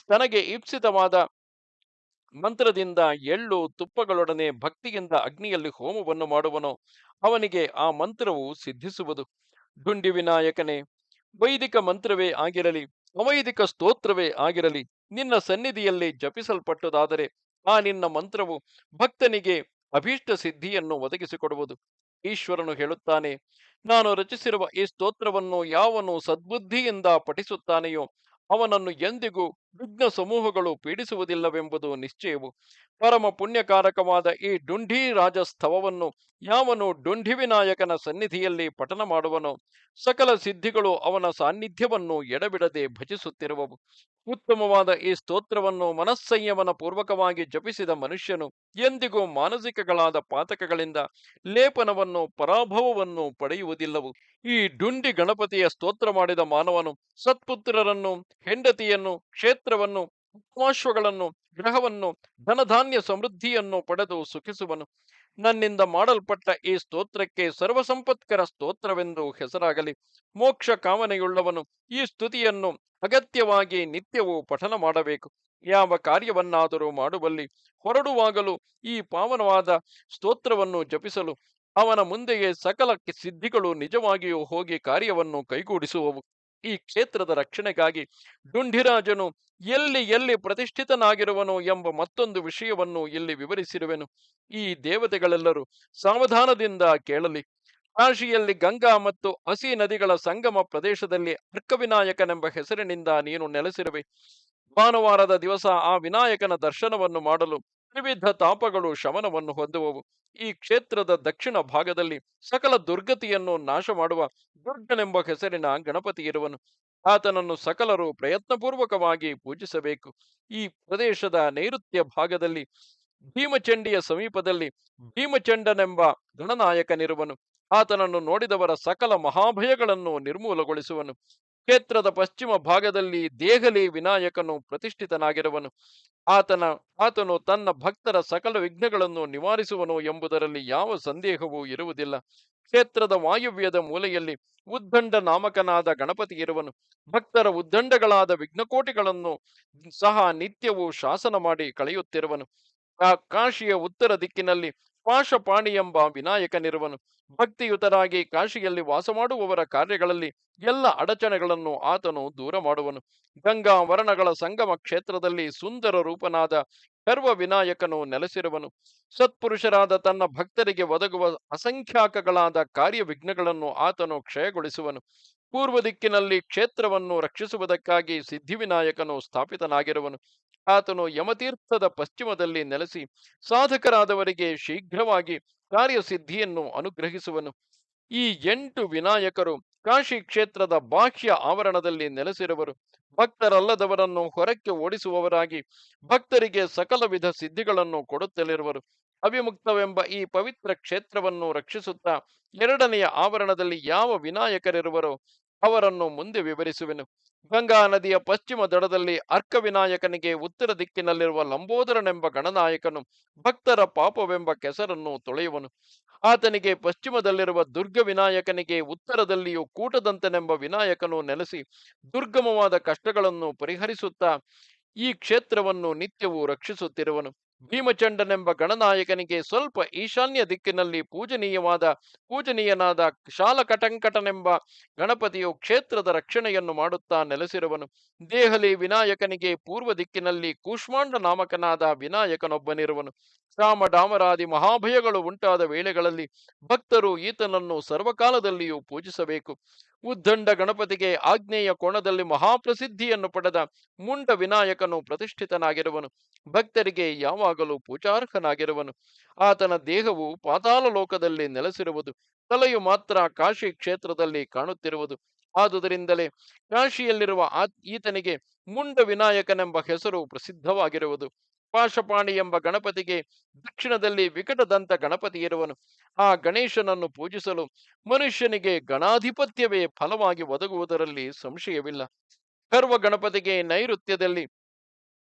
A: ತನಗೆ ಈಪ್ಸಿತವಾದ ಮಂತ್ರದಿಂದ ಎಳ್ಳು ತುಪ್ಪಗಳೊಡನೆ ಭಕ್ತಿಯಿಂದ ಅಗ್ನಿಯಲ್ಲಿ ಹೋಮವನ್ನು ಮಾಡುವನೋ ಅವನಿಗೆ ಆ ಮಂತ್ರವು ಸಿದ್ಧಿಸುವುದು. ಡುಂಡಿ ವಿನಾಯಕನೇ, ವೈದಿಕ ಮಂತ್ರವೇ ಆಗಿರಲಿ ಅವೈದಿಕ ಸ್ತೋತ್ರವೇ ಆಗಿರಲಿ ನಿನ್ನ ಸನ್ನಿಧಿಯಲ್ಲಿ ಜಪಿಸಲ್ಪಟ್ಟುದಾದರೆ ಆ ನಿನ್ನ ಮಂತ್ರವು ಭಕ್ತನಿಗೆ ಅಭೀಷ್ಟ ಸಿದ್ಧಿಯನ್ನು ಒದಗಿಸಿಕೊಡುವುದು. ಈಶ್ವರನು ಹೇಳುತ್ತಾನೆ, ನಾನು ರಚಿಸಿರುವ ಈ ಸ್ತೋತ್ರವನ್ನು ಯಾವನು ಸದ್ಬುದ್ಧಿಯಿಂದ ಪಠಿಸುತ್ತಾನೆಯೋ ಅವನನ್ನು ಎಂದಿಗೂ ವಿಘ್ನ ಸಮೂಹಗಳು ಪೀಡಿಸುವುದಿಲ್ಲವೆಂಬುದು ನಿಶ್ಚಯವು. ಪರಮ ಪುಣ್ಯಕಾರಕವಾದ ಈ ಡುಂಡಿ ರಾಜಸ್ತವವನ್ನು ಯಾವನು ಡುಂಡಿ ವಿನಾಯಕನ ಸನ್ನಿಧಿಯಲ್ಲಿ ಪಠನ ಮಾಡುವನೋ ಸಕಲ ಸಿದ್ಧಿಗಳು ಅವನ ಸಾನ್ನಿಧ್ಯವನ್ನು ಎಡಬಿಡದೆ ಭಜಿಸುತ್ತಿರುವವು. ಉತ್ತಮವಾದ ಈ ಸ್ತೋತ್ರವನ್ನು ಮನಸ್ಸಂಯಮನ ಪೂರ್ವಕವಾಗಿ ಜಪಿಸಿದ ಮನುಷ್ಯನು ಎಂದಿಗೂ ಮಾನಸಿಕಗಳಾದ ಪಾತಕಗಳಿಂದ ಲೇಪನವನ್ನು ಪರಾಭವವನ್ನು ಪಡೆಯುವುದಿಲ್ಲವು. ಈ ಡುಂಡಿ ಗಣಪತಿಯ ಸ್ತೋತ್ರ ಮಾಡಿದ ಮಾನವನು ಸತ್ಪುತ್ರರನ್ನು, ಹೆಂಡತಿಯನ್ನು, ಕ್ಷೇತ್ರವನ್ನು, ಉಪವಾಶ್ವಗಳನ್ನು, ಗ್ರಹವನ್ನು, ಧನಧಾನ್ಯ ಸಮೃದ್ಧಿಯನ್ನು ಪಡೆದು ಸುಖಿಸುವನು. ನನ್ನಿಂದ ಮಾಡಲ್ಪಟ್ಟ ಈ ಸ್ತೋತ್ರಕ್ಕೆ ಸರ್ವಸಂಪತ್ಕರ ಸ್ತೋತ್ರವೆಂದು ಹೆಸರಾಗಲಿ. ಮೋಕ್ಷ ಕಾಮನೆಯುಳ್ಳವನು ಈ ಸ್ತುತಿಯನ್ನು ಅಗತ್ಯವಾಗಿ ನಿತ್ಯವೂ ಪಠನ ಮಾಡಬೇಕು. ಯಾವ ಕಾರ್ಯವನ್ನಾದರೂ ಮಾಡುವಲ್ಲಿ ಹೊರಡುವಾಗಲೂ ಈ ಪಾವನವಾದ ಸ್ತೋತ್ರವನ್ನು ಜಪಿಸಲು ಅವನ ಮುಂದೆಯೇ ಸಕಲ ಸಿದ್ಧಿಗಳು ನಿಜವಾಗಿಯೂ ಹೋಗಿ ಕಾರ್ಯವನ್ನು ಕೈಗೂಡಿಸುವವು. ಈ ಕ್ಷೇತ್ರದ ರಕ್ಷಣೆಗಾಗಿ ಡುಂಡಿರಾಜನು ಎಲ್ಲಿ ಎಲ್ಲಿ ಪ್ರತಿಷ್ಠಿತನಾಗಿರುವನು ಎಂಬ ಮತ್ತೊಂದು ವಿಷಯವನ್ನು ಇಲ್ಲಿ ವಿವರಿಸಿರುವೆನು. ಈ ದೇವತೆಗಳೆಲ್ಲರೂ ಸಾವಧಾನದಿಂದ ಕೇಳಲಿ. ಕಾಶಿಯಲ್ಲಿ ಗಂಗಾ ಮತ್ತು ಹಸಿ ನದಿಗಳ ಸಂಗಮ ಪ್ರದೇಶದಲ್ಲಿ ಅರ್ಕವಿನಾಯಕನೆಂಬ ಹೆಸರಿನಿಂದ ನೀನು ನೆಲೆಸಿರುವೆ. ಭಾನುವಾರದ ದಿವಸ ಆ ವಿನಾಯಕನ ದರ್ಶನವನ್ನು ಮಾಡಲು ವಿವಿಧ ತಾಪಗಳು ಶಮನವನ್ನು ಹೊಂದುವವು. ಈ ಕ್ಷೇತ್ರದ ದಕ್ಷಿಣ ಭಾಗದಲ್ಲಿ ಸಕಲ ದುರ್ಗತಿಯನ್ನು ನಾಶ ಮಾಡುವ ದುರ್ಗನೆಂಬ ಹೆಸರಿನ ಗಣಪತಿ ಇರುವನು. ಆತನನ್ನು ಸಕಲರು ಪ್ರಯತ್ನಪೂರ್ವಕವಾಗಿ ಪೂಜಿಸಬೇಕು. ಈ ಪ್ರದೇಶದ ನೈಋತ್ಯ ಭಾಗದಲ್ಲಿ ಭೀಮಚಂಡಿಯ ಸಮೀಪದಲ್ಲಿ ಭೀಮಚಂಡನೆಂಬ ಗಣನಾಯಕನಿರುವನು. ಆತನನ್ನು ನೋಡಿದವರ ಸಕಲ ಮಹಾಭಯಗಳನ್ನು ನಿರ್ಮೂಲಗೊಳಿಸುವನು. ಕ್ಷೇತ್ರದ ಪಶ್ಚಿಮ ಭಾಗದಲ್ಲಿ ದೇಹಲಿ ವಿನಾಯಕನು ಪ್ರತಿಷ್ಠಿತನಾಗಿರುವನು. ಆತನ ಆತನು ತನ್ನ ಭಕ್ತರ ಸಕಲ ವಿಘ್ನಗಳನ್ನು ನಿವಾರಿಸುವನು ಎಂಬುದರಲ್ಲಿ ಯಾವ ಸಂದೇಹವೂ ಇರುವುದಿಲ್ಲ. ಕ್ಷೇತ್ರದ ವಾಯುವ್ಯದ ಮೂಲೆಯಲ್ಲಿ ಉದ್ದಂಡ ನಾಮಕನಾದ ಗಣಪತಿ ಇರುವನು. ಭಕ್ತರ ಉದ್ದಂಡಗಳಾದ ವಿಘ್ನಕೋಟಿಗಳನ್ನು ಸಹ ನಿತ್ಯವೂ ಶಾಸನ ಮಾಡಿ ಕಳೆಯುತ್ತಿರುವನು. ಆ ಕಾಶಿಯ ಉತ್ತರ ದಿಕ್ಕಿನಲ್ಲಿ ಪಾಶಪಾಣಿ ಎಂಬ ವಿನಾಯಕನಿರುವನು. ಭಕ್ತಿಯುತರಾಗಿ ಕಾಶಿಯಲ್ಲಿ ವಾಸ ಮಾಡುವವರ ಕಾರ್ಯಗಳಲ್ಲಿ ಎಲ್ಲ ಅಡಚಣೆಗಳನ್ನು ಆತನು ದೂರ ಮಾಡುವನು. ಗಂಗಾ ವರ್ಣಗಳ ಸಂಗಮ ಕ್ಷೇತ್ರದಲ್ಲಿ ಸುಂದರ ರೂಪನಾದ ಸರ್ವ ವಿನಾಯಕನು ನೆಲೆಸಿರುವನು. ಸತ್ಪುರುಷರಾದ ತನ್ನ ಭಕ್ತರಿಗೆ ಒದಗುವ ಅಸಂಖ್ಯಾಕಗಳಾದ ಕಾರ್ಯವಿಘ್ನಗಳನ್ನು ಆತನು ಕ್ಷಯಗೊಳಿಸುವನು. ಪೂರ್ವ ದಿಕ್ಕಿನಲ್ಲಿ ಕ್ಷೇತ್ರವನ್ನು ರಕ್ಷಿಸುವುದಕ್ಕಾಗಿ ಸಿದ್ಧಿವಿನಾಯಕನು ಸ್ಥಾಪಿತನಾಗಿರುವನು. ಆತನು ಯಮತೀರ್ಥದ ಪಶ್ಚಿಮದಲ್ಲಿ ನೆಲೆಸಿ ಸಾಧಕರಾದವರಿಗೆ ಶೀಘ್ರವಾಗಿ ಕಾರ್ಯಸಿದ್ಧಿಯನ್ನು ಅನುಗ್ರಹಿಸುವನು. ಈ 8 ವಿನಾಯಕರು ಕಾಶಿ ಕ್ಷೇತ್ರದ ಬಾಹ್ಯ ಆವರಣದಲ್ಲಿ ನೆಲೆಸಿರುವರು. ಭಕ್ತರಲ್ಲದವರನ್ನು ಹೊರಕ್ಕೆ ಓಡಿಸುವವರಾಗಿ ಭಕ್ತರಿಗೆ ಸಕಲ ವಿಧ ಸಿದ್ಧಿಗಳನ್ನು ಕೊಡುತ್ತಲಿರುವರು. ಅವಿಮುಕ್ತವೆಂಬ ಈ ಪವಿತ್ರ ಕ್ಷೇತ್ರವನ್ನು ರಕ್ಷಿಸುತ್ತಾ ಎರಡನೆಯ ಆವರಣದಲ್ಲಿ ಯಾವ ವಿನಾಯಕರಿರುವರೋ ಅವರನ್ನು ಮುಂದೆ ವಿವರಿಸುವೆನು. ಗಂಗಾ ನದಿಯ ಪಶ್ಚಿಮ ದಡದಲ್ಲಿ ಅರ್ಕ ವಿನಾಯಕನಿಗೆ ಉತ್ತರ ದಿಕ್ಕಿನಲ್ಲಿರುವ ಲಂಬೋದರನೆಂಬ ಗಣನಾಯಕನು ಭಕ್ತರ ಪಾಪವೆಂಬ ಕೆಸರನ್ನು ತೊಳೆಯುವನು. ಆತನಿಗೆ ಪಶ್ಚಿಮದಲ್ಲಿರುವ ದುರ್ಗ ವಿನಾಯಕನಿಗೆ ಉತ್ತರದಲ್ಲಿಯೂ ಕೂಟದಂತನೆಂಬ ವಿನಾಯಕನು ನೆಲೆಸಿ ದುರ್ಗಮವಾದ ಕಷ್ಟಗಳನ್ನು ಪರಿಹರಿಸುತ್ತಾ ಈ ಕ್ಷೇತ್ರವನ್ನು ನಿತ್ಯವೂ ರಕ್ಷಿಸುತ್ತಿರುವನು. ಭೀಮಚಂಡನೆಂಬ ಗಣನಾಯಕನಿಗೆ ಸ್ವಲ್ಪ ಈಶಾನ್ಯ ದಿಕ್ಕಿನಲ್ಲಿ ಪೂಜನೀಯನಾದ ಶಾಲಕಟಂಕಟನೆಂಬ ಗಣಪತಿಯು ಕ್ಷೇತ್ರದ ರಕ್ಷಣೆಯನ್ನು ಮಾಡುತ್ತಾ ನೆಲೆಸಿರುವನು. ದೇಹಲಿ ವಿನಾಯಕನಿಗೆ ಪೂರ್ವ ದಿಕ್ಕಿನಲ್ಲಿ ಕೂಷ್ಮಾಂಡ ನಾಮಕನಾದ ವಿನಾಯಕನೊಬ್ಬನಿರುವನು. ಸಾಮ ಡಾಮರಾದಿ ಮಹಾಭಯಗಳು ಉಂಟಾದ ವೇಳೆಗಳಲ್ಲಿ ಭಕ್ತರು ಈತನನ್ನು ಸರ್ವಕಾಲದಲ್ಲಿಯೂ ಪೂಜಿಸಬೇಕು. ಉದ್ದಂಡ ಗಣಪತಿಗೆ ಆಗ್ನೇಯ ಕೋಣದಲ್ಲಿ ಮಹಾಪ್ರಸಿದ್ಧಿಯನ್ನು ಪಡೆದ ಮುಂಡ ವಿನಾಯಕನು ಪ್ರತಿಷ್ಠಿತನಾಗಿರುವನು. ಭಕ್ತರಿಗೆ ಯಾವಾಗಲೂ ಪೂಜಾರ್ಹನಾಗಿರುವನು. ಆತನ ದೇಹವು ಪಾತಾಳ ಲೋಕದಲ್ಲಿ ನೆಲೆಸಿರುವುದು. ತಲೆಯು ಮಾತ್ರ ಕಾಶಿ ಕ್ಷೇತ್ರದಲ್ಲಿ ಕಾಣುತ್ತಿರುವುದು. ಆದುದರಿಂದಲೇ ಕಾಶಿಯಲ್ಲಿರುವ ಈತನಿಗೆ ಮುಂಡ ವಿನಾಯಕನೆಂಬ ಹೆಸರು ಪ್ರಸಿದ್ಧವಾಗಿರುವುದು. ಪಾಶಪಾಣಿ ಎಂಬ ಗಣಪತಿಗೆ ದಕ್ಷಿಣದಲ್ಲಿ ವಿಕಟದಂತ ಗಣಪತಿ ಇರುವನು. ಆ ಗಣೇಶನನ್ನು ಪೂಜಿಸಲು ಮನುಷ್ಯನಿಗೆ ಗಣಾಧಿಪತ್ಯವೇ ಫಲವಾಗಿ ಒದಗುವುದರಲ್ಲಿ ಸಂಶಯವಿಲ್ಲ. ಸರ್ವ ಗಣಪತಿಗೆ ನೈಋತ್ಯದಲ್ಲಿ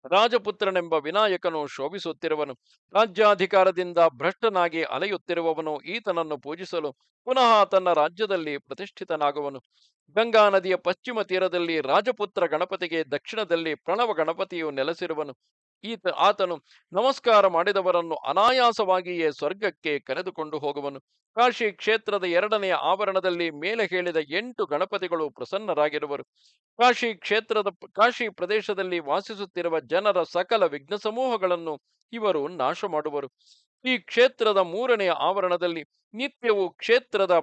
A: ರಾಜಪುತ್ರನೆಂಬ ವಿನಾಯಕನು ಶೋಭಿಸುತ್ತಿರುವನು. ರಾಜ್ಯಾಧಿಕಾರದಿಂದ ಭ್ರಷ್ಟನಾಗಿ ಅಲೆಯುತ್ತಿರುವವನು ಈತನನ್ನು ಪೂಜಿಸಲು ಪುನಃ ತನ್ನ ರಾಜ್ಯದಲ್ಲಿ ಪ್ರತಿಷ್ಠಿತನಾಗುವನು. ಗಂಗಾ ನದಿಯ ಪಶ್ಚಿಮ ತೀರದಲ್ಲಿ ರಾಜಪುತ್ರ ಗಣಪತಿಗೆ ದಕ್ಷಿಣದಲ್ಲಿ ಪ್ರಣವ ಗಣಪತಿಯು ನೆಲೆಸಿರುವನು. ಆತನು ನಮಸ್ಕಾರ ಮಾಡಿದವರನ್ನು ಅನಾಯಾಸವಾಗಿಯೇ ಸ್ವರ್ಗಕ್ಕೆ ಕರೆದುಕೊಂಡು ಹೋಗುವನು. ಕಾಶಿ ಕ್ಷೇತ್ರದ ಎರಡನೆಯ ಆವರಣದಲ್ಲಿ ಮೇಲೆ ಹೇಳಿದ 8 ಗಣಪತಿಗಳು ಪ್ರಸನ್ನರಾಗಿರುವರು. ಕಾಶಿ ಪ್ರದೇಶದಲ್ಲಿ ವಾಸಿಸುತ್ತಿರುವ ಜನರ ಸಕಲ ವಿಘ್ನ ಸಮೂಹಗಳನ್ನು ಇವರು ನಾಶ ಮಾಡುವರು. ಈ ಕ್ಷೇತ್ರದ 3ನೆಯ ಆವರಣದಲ್ಲಿ ನಿತ್ಯವೂ ಕ್ಷೇತ್ರದ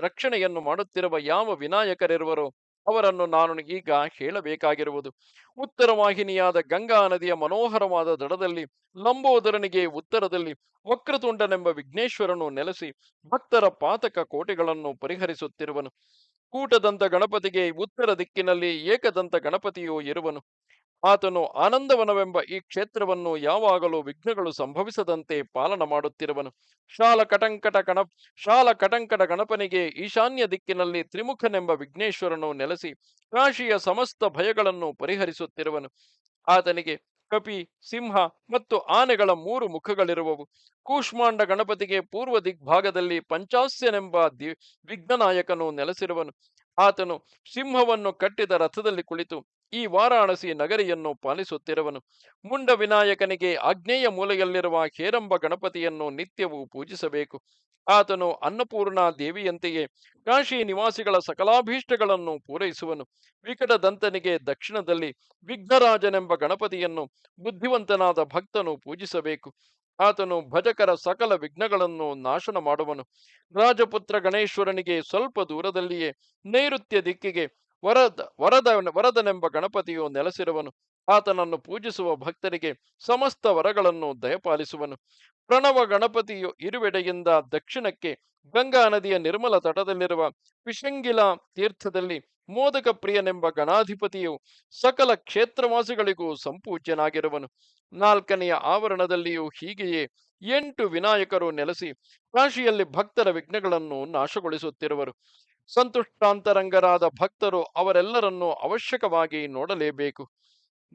A: ರಕ್ಷಣೆಯನ್ನು ಮಾಡುತ್ತಿರುವ ಯಾವ ವಿನಾಯಕರಿರುವರೋ ಅವರನ್ನು ನಾನು ಈಗ ಹೇಳಬೇಕಾಗಿರುವುದು. ಉತ್ತರ ವಾಹಿನಿಯಾದ ಗಂಗಾ ನದಿಯ ಮನೋಹರವಾದ ದಡದಲ್ಲಿ ಲಂಬೋದರನಿಗೆ ಉತ್ತರದಲ್ಲಿ ವಕ್ರತುಂಡನೆಂಬ ವಿಘ್ನೇಶ್ವರನು ನೆಲೆಸಿ ಭಕ್ತರ ಪಾತಕ ಕೋಟೆಗಳನ್ನು ಪರಿಹರಿಸುತ್ತಿರುವನು. ಕೂಟದಂತ ಗಣಪತಿಗೆ ಉತ್ತರ ದಿಕ್ಕಿನಲ್ಲಿ ಏಕದಂತ ಗಣಪತಿಯು ಇರುವನು. ಆತನು ಆನಂದವನವೆಂಬ ಈ ಕ್ಷೇತ್ರವನ್ನು ಯಾವಾಗಲೂ ವಿಘ್ನಗಳು ಸಂಭವಿಸದಂತೆ ಪಾಲನ ಮಾಡುತ್ತಿರುವನು. ಶಾಲ ಕಟಂಕಟ ಗಣಪನಿಗೆ ಈಶಾನ್ಯ ದಿಕ್ಕಿನಲ್ಲಿ ತ್ರಿಮುಖನೆಂಬ ವಿಘ್ನೇಶ್ವರನು ನೆಲೆಸಿ ಕಾಶಿಯ ಸಮಸ್ತ ಭಯಗಳನ್ನು ಪರಿಹರಿಸುತ್ತಿರುವನು. ಆತನಿಗೆ ಕಪಿ, ಸಿಂಹ ಮತ್ತು ಆನೆಗಳ 3 ಮುಖಗಳಿರುವವು. ಕೂಷ್ಮಾಂಡ ಗಣಪತಿಗೆ ಪೂರ್ವ ದಿಗ್ಭಾಗದಲ್ಲಿ ಪಂಚಾಸ್ಯನೆಂಬ ವಿಘ್ನನಾಯಕನು ನೆಲೆಸಿರುವನು. ಆತನು ಸಿಂಹವನ್ನು ಕಟ್ಟಿದ ರಥದಲ್ಲಿ ಕುಳಿತು ಈ ವಾರಾಣಸಿ ನಗರಿಯನ್ನು ಪಾಲಿಸುತ್ತಿರುವನು. ಮುಂಡ ವಿನಾಯಕನಿಗೆ ಆಗ್ನೇಯ ಮೂಲೆಯಲ್ಲಿರುವ ಹೇರಂಬ ಗಣಪತಿಯನ್ನು ನಿತ್ಯವೂ ಪೂಜಿಸಬೇಕು. ಆತನು ಅನ್ನಪೂರ್ಣಾ ದೇವಿಯಂತೆಯೇ ಕಾಶಿ ನಿವಾಸಿಗಳ ಸಕಲಾಭೀಷ್ಟಗಳನ್ನು ಪೂರೈಸುವನು. ವಿಕಟದಂತನಿಗೆ ದಕ್ಷಿಣದಲ್ಲಿ ವಿಘ್ನರಾಜನೆಂಬ ಗಣಪತಿಯನ್ನು ಬುದ್ಧಿವಂತನಾದ ಭಕ್ತನು ಪೂಜಿಸಬೇಕು. ಆತನು ಭಜಕರ ಸಕಲ ವಿಘ್ನಗಳನ್ನು ನಾಶನ ಮಾಡುವನು. ರಾಜಪುತ್ರ ಗಣೇಶ್ವರನಿಗೆ ಸ್ವಲ್ಪ ದೂರದಲ್ಲಿಯೇ ನೈಋತ್ಯ ದಿಕ್ಕಿಗೆ ವರದನೆಂಬ ಗಣಪತಿಯು ನೆಲೆಸಿರುವನು. ಆತನನ್ನು ಪೂಜಿಸುವ ಭಕ್ತರಿಗೆ ಸಮಸ್ತ ವರಗಳನ್ನು ದಯಪಾಲಿಸುವನು. ಪ್ರಣವ ಗಣಪತಿಯು ಇರುವೆಡೆಯಿಂದ ದಕ್ಷಿಣಕ್ಕೆ ಗಂಗಾ ನದಿಯ ನಿರ್ಮಲ ತಟದಲ್ಲಿರುವ ಪಿಶಂಗಿಲ ತೀರ್ಥದಲ್ಲಿ ಮೋದಕ ಪ್ರಿಯನೆಂಬ ಗಣಾಧಿಪತಿಯು ಸಕಲ ಕ್ಷೇತ್ರವಾಸಿಗಳಿಗೂ ಸಂಪೂಜ್ಯನಾಗಿರುವನು. ನಾಲ್ಕನೆಯ ಆವರಣದಲ್ಲಿಯೂ ಹೀಗೆಯೇ 8 ವಿನಾಯಕರು ನೆಲೆಸಿ ಕಾಶಿಯಲ್ಲಿ ಭಕ್ತರ ವಿಘ್ನಗಳನ್ನು ನಾಶಗೊಳಿಸುತ್ತಿರುವರು. ಸಂತುಷ್ಟಾಂತರಂಗರಾದ ಭಕ್ತರು ಅವರೆಲ್ಲರನ್ನೂ ಅವಶ್ಯಕವಾಗಿ ನೋಡಲೇಬೇಕು.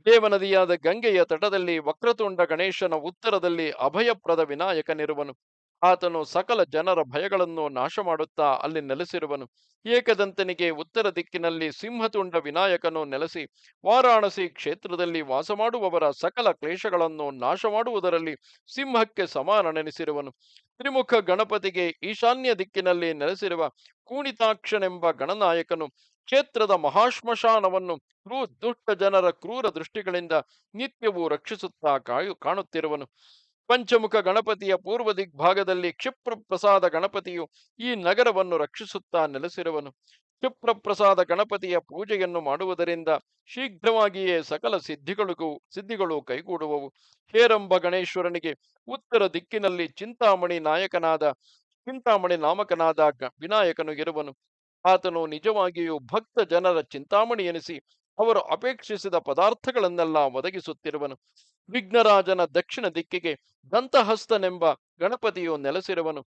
A: ದೇವನದಿಯಾದ ಗಂಗೆಯ ತಟದಲ್ಲಿ ವಕ್ರತುಂಡ ಗಣೇಶನ ಉತ್ತರದಲ್ಲಿ ಅಭಯಪ್ರದ ವಿನಾಯಕನಿರುವನು. ಆತನು ಸಕಲ ಜನರ ಭಯಗಳನ್ನು ನಾಶ ಮಾಡುತ್ತಾ ಅಲ್ಲಿ ನೆಲೆಸಿರುವನು. ಏಕದಂತನಿಗೆ ಉತ್ತರ ದಿಕ್ಕಿನಲ್ಲಿ ಸಿಂಹತುಂಡ ವಿನಾಯಕನು ನೆಲೆಸಿ ವಾರಾಣಸಿ ಕ್ಷೇತ್ರದಲ್ಲಿ ವಾಸ ಮಾಡುವವರ ಸಕಲ ಕ್ಲೇಶಗಳನ್ನು ನಾಶ ಮಾಡುವುದರಲ್ಲಿ ಸಿಂಹಕ್ಕೆ ಸಮಾನನೆನಿಸಿರುವನು. ತ್ರಿಮುಖ ಗಣಪತಿಗೆ ಈಶಾನ್ಯ ದಿಕ್ಕಿನಲ್ಲಿ ನೆಲೆಸಿರುವ ಕೂಣಿತಾಕ್ಷನೆಂಬ ಗಣನಾಯಕನು ಕ್ಷೇತ್ರದ ಮಹಾಶ್ಮಶಾನವನ್ನು ದುಷ್ಟ ಜನರ ಕ್ರೂರ ದೃಷ್ಟಿಗಳಿಂದ ನಿತ್ಯವೂ ರಕ್ಷಿಸುತ್ತಾ ಕಾಣುತ್ತಿರುವನು. ಪಂಚಮುಖ ಗಣಪತಿಯ ಪೂರ್ವ ದಿಗ್ಭಾಗದಲ್ಲಿ ಕ್ಷಿಪ್ರ ಪ್ರಸಾದ ಗಣಪತಿಯು ಈ ನಗರವನ್ನು ರಕ್ಷಿಸುತ್ತಾ ನೆಲೆಸಿರುವನು. ಕ್ಷಿಪ್ರ ಪ್ರಸಾದ ಗಣಪತಿಯ ಪೂಜೆಯನ್ನು ಮಾಡುವುದರಿಂದ ಶೀಘ್ರವಾಗಿಯೇ ಸಕಲ ಸಿದ್ಧಿಗಳು ಕೈಗೂಡುವವು. ಹೇರಂಬ ಗಣೇಶ್ವರನಿಗೆ ಉತ್ತರ ದಿಕ್ಕಿನಲ್ಲಿ ಚಿಂತಾಮಣಿ ನಾಮಕನಾದ ವಿನಾಯಕನು ಇರುವನು. ಆತನು ನಿಜವಾಗಿಯೂ ಭಕ್ತ ಜನರ ಚಿಂತಾಮಣಿ ಎನಿಸಿ ಅವರು ಅಪೇಕ್ಷಿಸಿದ ಪದಾರ್ಥಗಳನ್ನೆಲ್ಲ ಒದಗಿಸುತ್ತಿರುವನು. ವಿಘ್ನರಾಜನ ದಕ್ಷಿಣ ದಿಕ್ಕಿಗೆ ದಂತಹಸ್ತನೆಂಬ ಗಣಪತಿಯು ನೆಲೆಸಿರುವನು.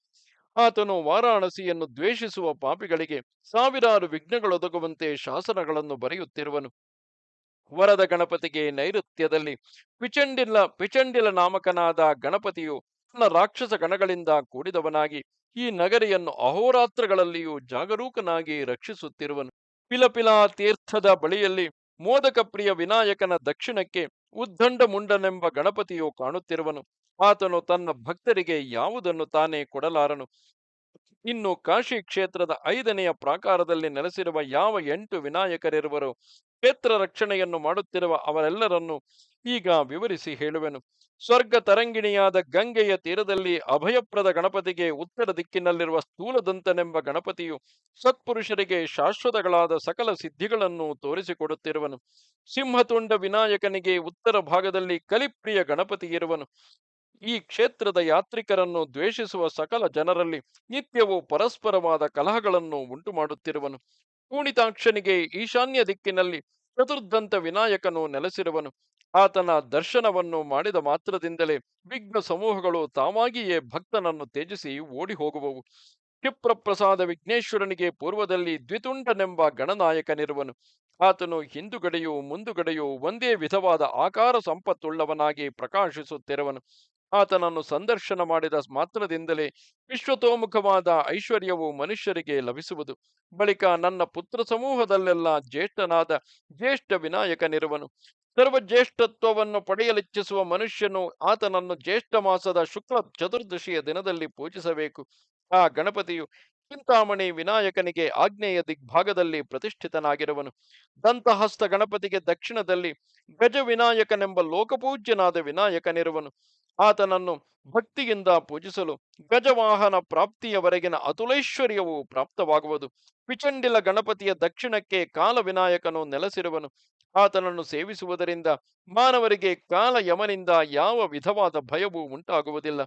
A: ಆತನು ವಾರಾಣಸಿಯನ್ನು ದ್ವೇಷಿಸುವ ಪಾಪಿಗಳಿಗೆ ಸಾವಿರಾರು ವಿಘ್ನಗಳೊದಗುವಂತೆ ಶಾಸನಗಳನ್ನು ಬರೆಯುತ್ತಿರುವನು. ವರದ ಗಣಪತಿಗೆ ನೈಋತ್ಯದಲ್ಲಿ ಪಿಚಂಡಿಲ ನಾಮಕನಾದ ಗಣಪತಿಯು ತನ್ನ ರಾಕ್ಷಸ ಗಣಗಳಿಂದ ಕೂಡಿದವನಾಗಿ ಈ ನಗರಿಯನ್ನು ಅಹೋರಾತ್ರಗಳಲ್ಲಿಯೂ ಜಾಗರೂಕನಾಗಿ ರಕ್ಷಿಸುತ್ತಿರುವನು. ಪಿಲಪಿಲಾ ತೀರ್ಥದ ಬಳಿಯಲ್ಲಿ ಮೋದಕ ಪ್ರಿಯ ವಿನಾಯಕನ ದಕ್ಷಿಣಕ್ಕೆ ಉದ್ದಂಡ ಮುಂಡನೆಂಬ ಗಣಪತಿಯು ಕಾಣುತ್ತಿರುವನು. ಆತನು ತನ್ನ ಭಕ್ತರಿಗೆ ಯಾವುದನ್ನು ತಾನೇ ಕೊಡಲಾರನು. ಇನ್ನು ಕಾಶಿ ಕ್ಷೇತ್ರದ 5ನೆಯ ಪ್ರಾಕಾರದಲ್ಲಿ ನೆಲೆಸಿರುವ ಯಾವ 8 ವಿನಾಯಕರಿರುವರೋ ಕ್ಷೇತ್ರ ರಕ್ಷಣೆಯನ್ನು ಮಾಡುತ್ತಿರುವ ಅವರೆಲ್ಲರನ್ನು ಈಗ ವಿವರಿಸಿ ಹೇಳುವೆನು. ಸ್ವರ್ಗ ತರಂಗಿಣಿಯಾದ ಗಂಗೆಯ ತೀರದಲ್ಲಿ ಅಭಯಪ್ರದ ಗಣಪತಿಗೆ ಉತ್ತರ ದಿಕ್ಕಿನಲ್ಲಿರುವ ಸ್ಥೂಲದಂತನೆಂಬ ಗಣಪತಿಯು ಸತ್ಪುರುಷರಿಗೆ ಶಾಶ್ವತಗಳಾದ ಸಕಲ ಸಿದ್ಧಿಗಳನ್ನು ತೋರಿಸಿಕೊಡುತ್ತಿರುವನು. ಸಿಂಹತುಂಡ ವಿನಾಯಕನಿಗೆ ಉತ್ತರ ಭಾಗದಲ್ಲಿ ಕಲಿಪ್ರಿಯ ಗಣಪತಿ ಇರುವನು. ಈ ಕ್ಷೇತ್ರದ ಯಾತ್ರಿಕರನ್ನು ದ್ವೇಷಿಸುವ ಸಕಲ ಜನರಲ್ಲಿ ನಿತ್ಯವೂ ಪರಸ್ಪರವಾದ ಕಲಹಗಳನ್ನು ಉಂಟು ಮಾಡುತ್ತಿರುವನು. ಕೂಣಿತಾಕ್ಷನಿಗೆ ಈಶಾನ್ಯ ದಿಕ್ಕಿನಲ್ಲಿ ಚತುರ್ದಂತ ವಿನಾಯಕನು ನೆಲೆಸಿರುವನು. ಆತನ ದರ್ಶನವನ್ನು ಮಾಡಿದ ಮಾತ್ರದಿಂದಲೇ ವಿಘ್ನ ಸಮೂಹಗಳು ತಾವಾಗಿಯೇ ಭಕ್ತನನ್ನು ತ್ಯಜಿಸಿ ಓಡಿ ಹೋಗುವವು. ಕ್ಷಿಪ್ರಪ್ರಸಾದ ವಿಘ್ನೇಶ್ವರನಿಗೆ ಪೂರ್ವದಲ್ಲಿ ದ್ವಿತುಂಡನೆಂಬ ಗಣನಾಯಕನಿರುವನು. ಆತನು ಹಿಂದುಗಡೆಯೂ ಮುಂದುಗಡೆಯೂ ಒಂದೇ ವಿಧವಾದ ಆಕಾರ ಸಂಪತ್ತುಳ್ಳವನಾಗಿ ಪ್ರಕಾಶಿಸುತ್ತಿರುವನು. ಆತನನ್ನು ಸಂದರ್ಶನ ಮಾಡಿದ ಮಾತ್ರದಿಂದಲೇ ವಿಶ್ವತೋಮುಖವಾದ ಐಶ್ವರ್ಯವು ಮನುಷ್ಯರಿಗೆ ಲಭಿಸುವುದು. ಬಳಿಕ ನನ್ನ ಪುತ್ರ ಸಮೂಹದಲ್ಲೆಲ್ಲ ಜ್ಯೇಷ್ಠ ವಿನಾಯಕನಿರುವನು. ಸರ್ವಜ್ಯೇಷ್ಠತ್ವವನ್ನು ಪಡೆಯಲಿಚ್ಛಿಸುವ ಮನುಷ್ಯನು ಆತನನ್ನು ಜ್ಯೇಷ್ಠ ಮಾಸದ ಶುಕ್ಲ ಚತುರ್ದಶಿಯ ದಿನದಲ್ಲಿ ಪೂಜಿಸಬೇಕು. ಆ ಗಣಪತಿಯು ಚಿಂತಾಮಣಿ ವಿನಾಯಕನಿಗೆ ಆಗ್ನೇಯ ದಿಗ್ಭಾಗದಲ್ಲಿ ಪ್ರತಿಷ್ಠಿತನಾಗಿರುವನು. ದಂತಹಸ್ತ ಗಣಪತಿಗೆ ದಕ್ಷಿಣದಲ್ಲಿ ಗಜ ವಿನಾಯಕನೆಂಬ ಲೋಕಪೂಜ್ಯನಾದ ವಿನಾಯಕನಿರುವನು. ಆತನನ್ನು ಭಕ್ತಿಯಿಂದ ಪೂಜಿಸಲು ಗಜವಾಹನ ಪ್ರಾಪ್ತಿಯವರೆಗಿನ ಅತುಲೈಶ್ವರ್ಯವು ಪ್ರಾಪ್ತವಾಗುವುದು. ಪಿಚಂಡಿಲ ಗಣಪತಿಯ ದಕ್ಷಿಣಕ್ಕೆ ಕಾಲ ವಿನಾಯಕನು ನೆಲೆಸಿರುವನು. ಆತನನ್ನು ಸೇವಿಸುವುದರಿಂದ ಮಾನವರಿಗೆ ಕಾಲ ಯಮನಿಂದ ಯಾವ ವಿಧವಾದ ಭಯವೂ ಉಂಟಾಗುವುದಿಲ್ಲ.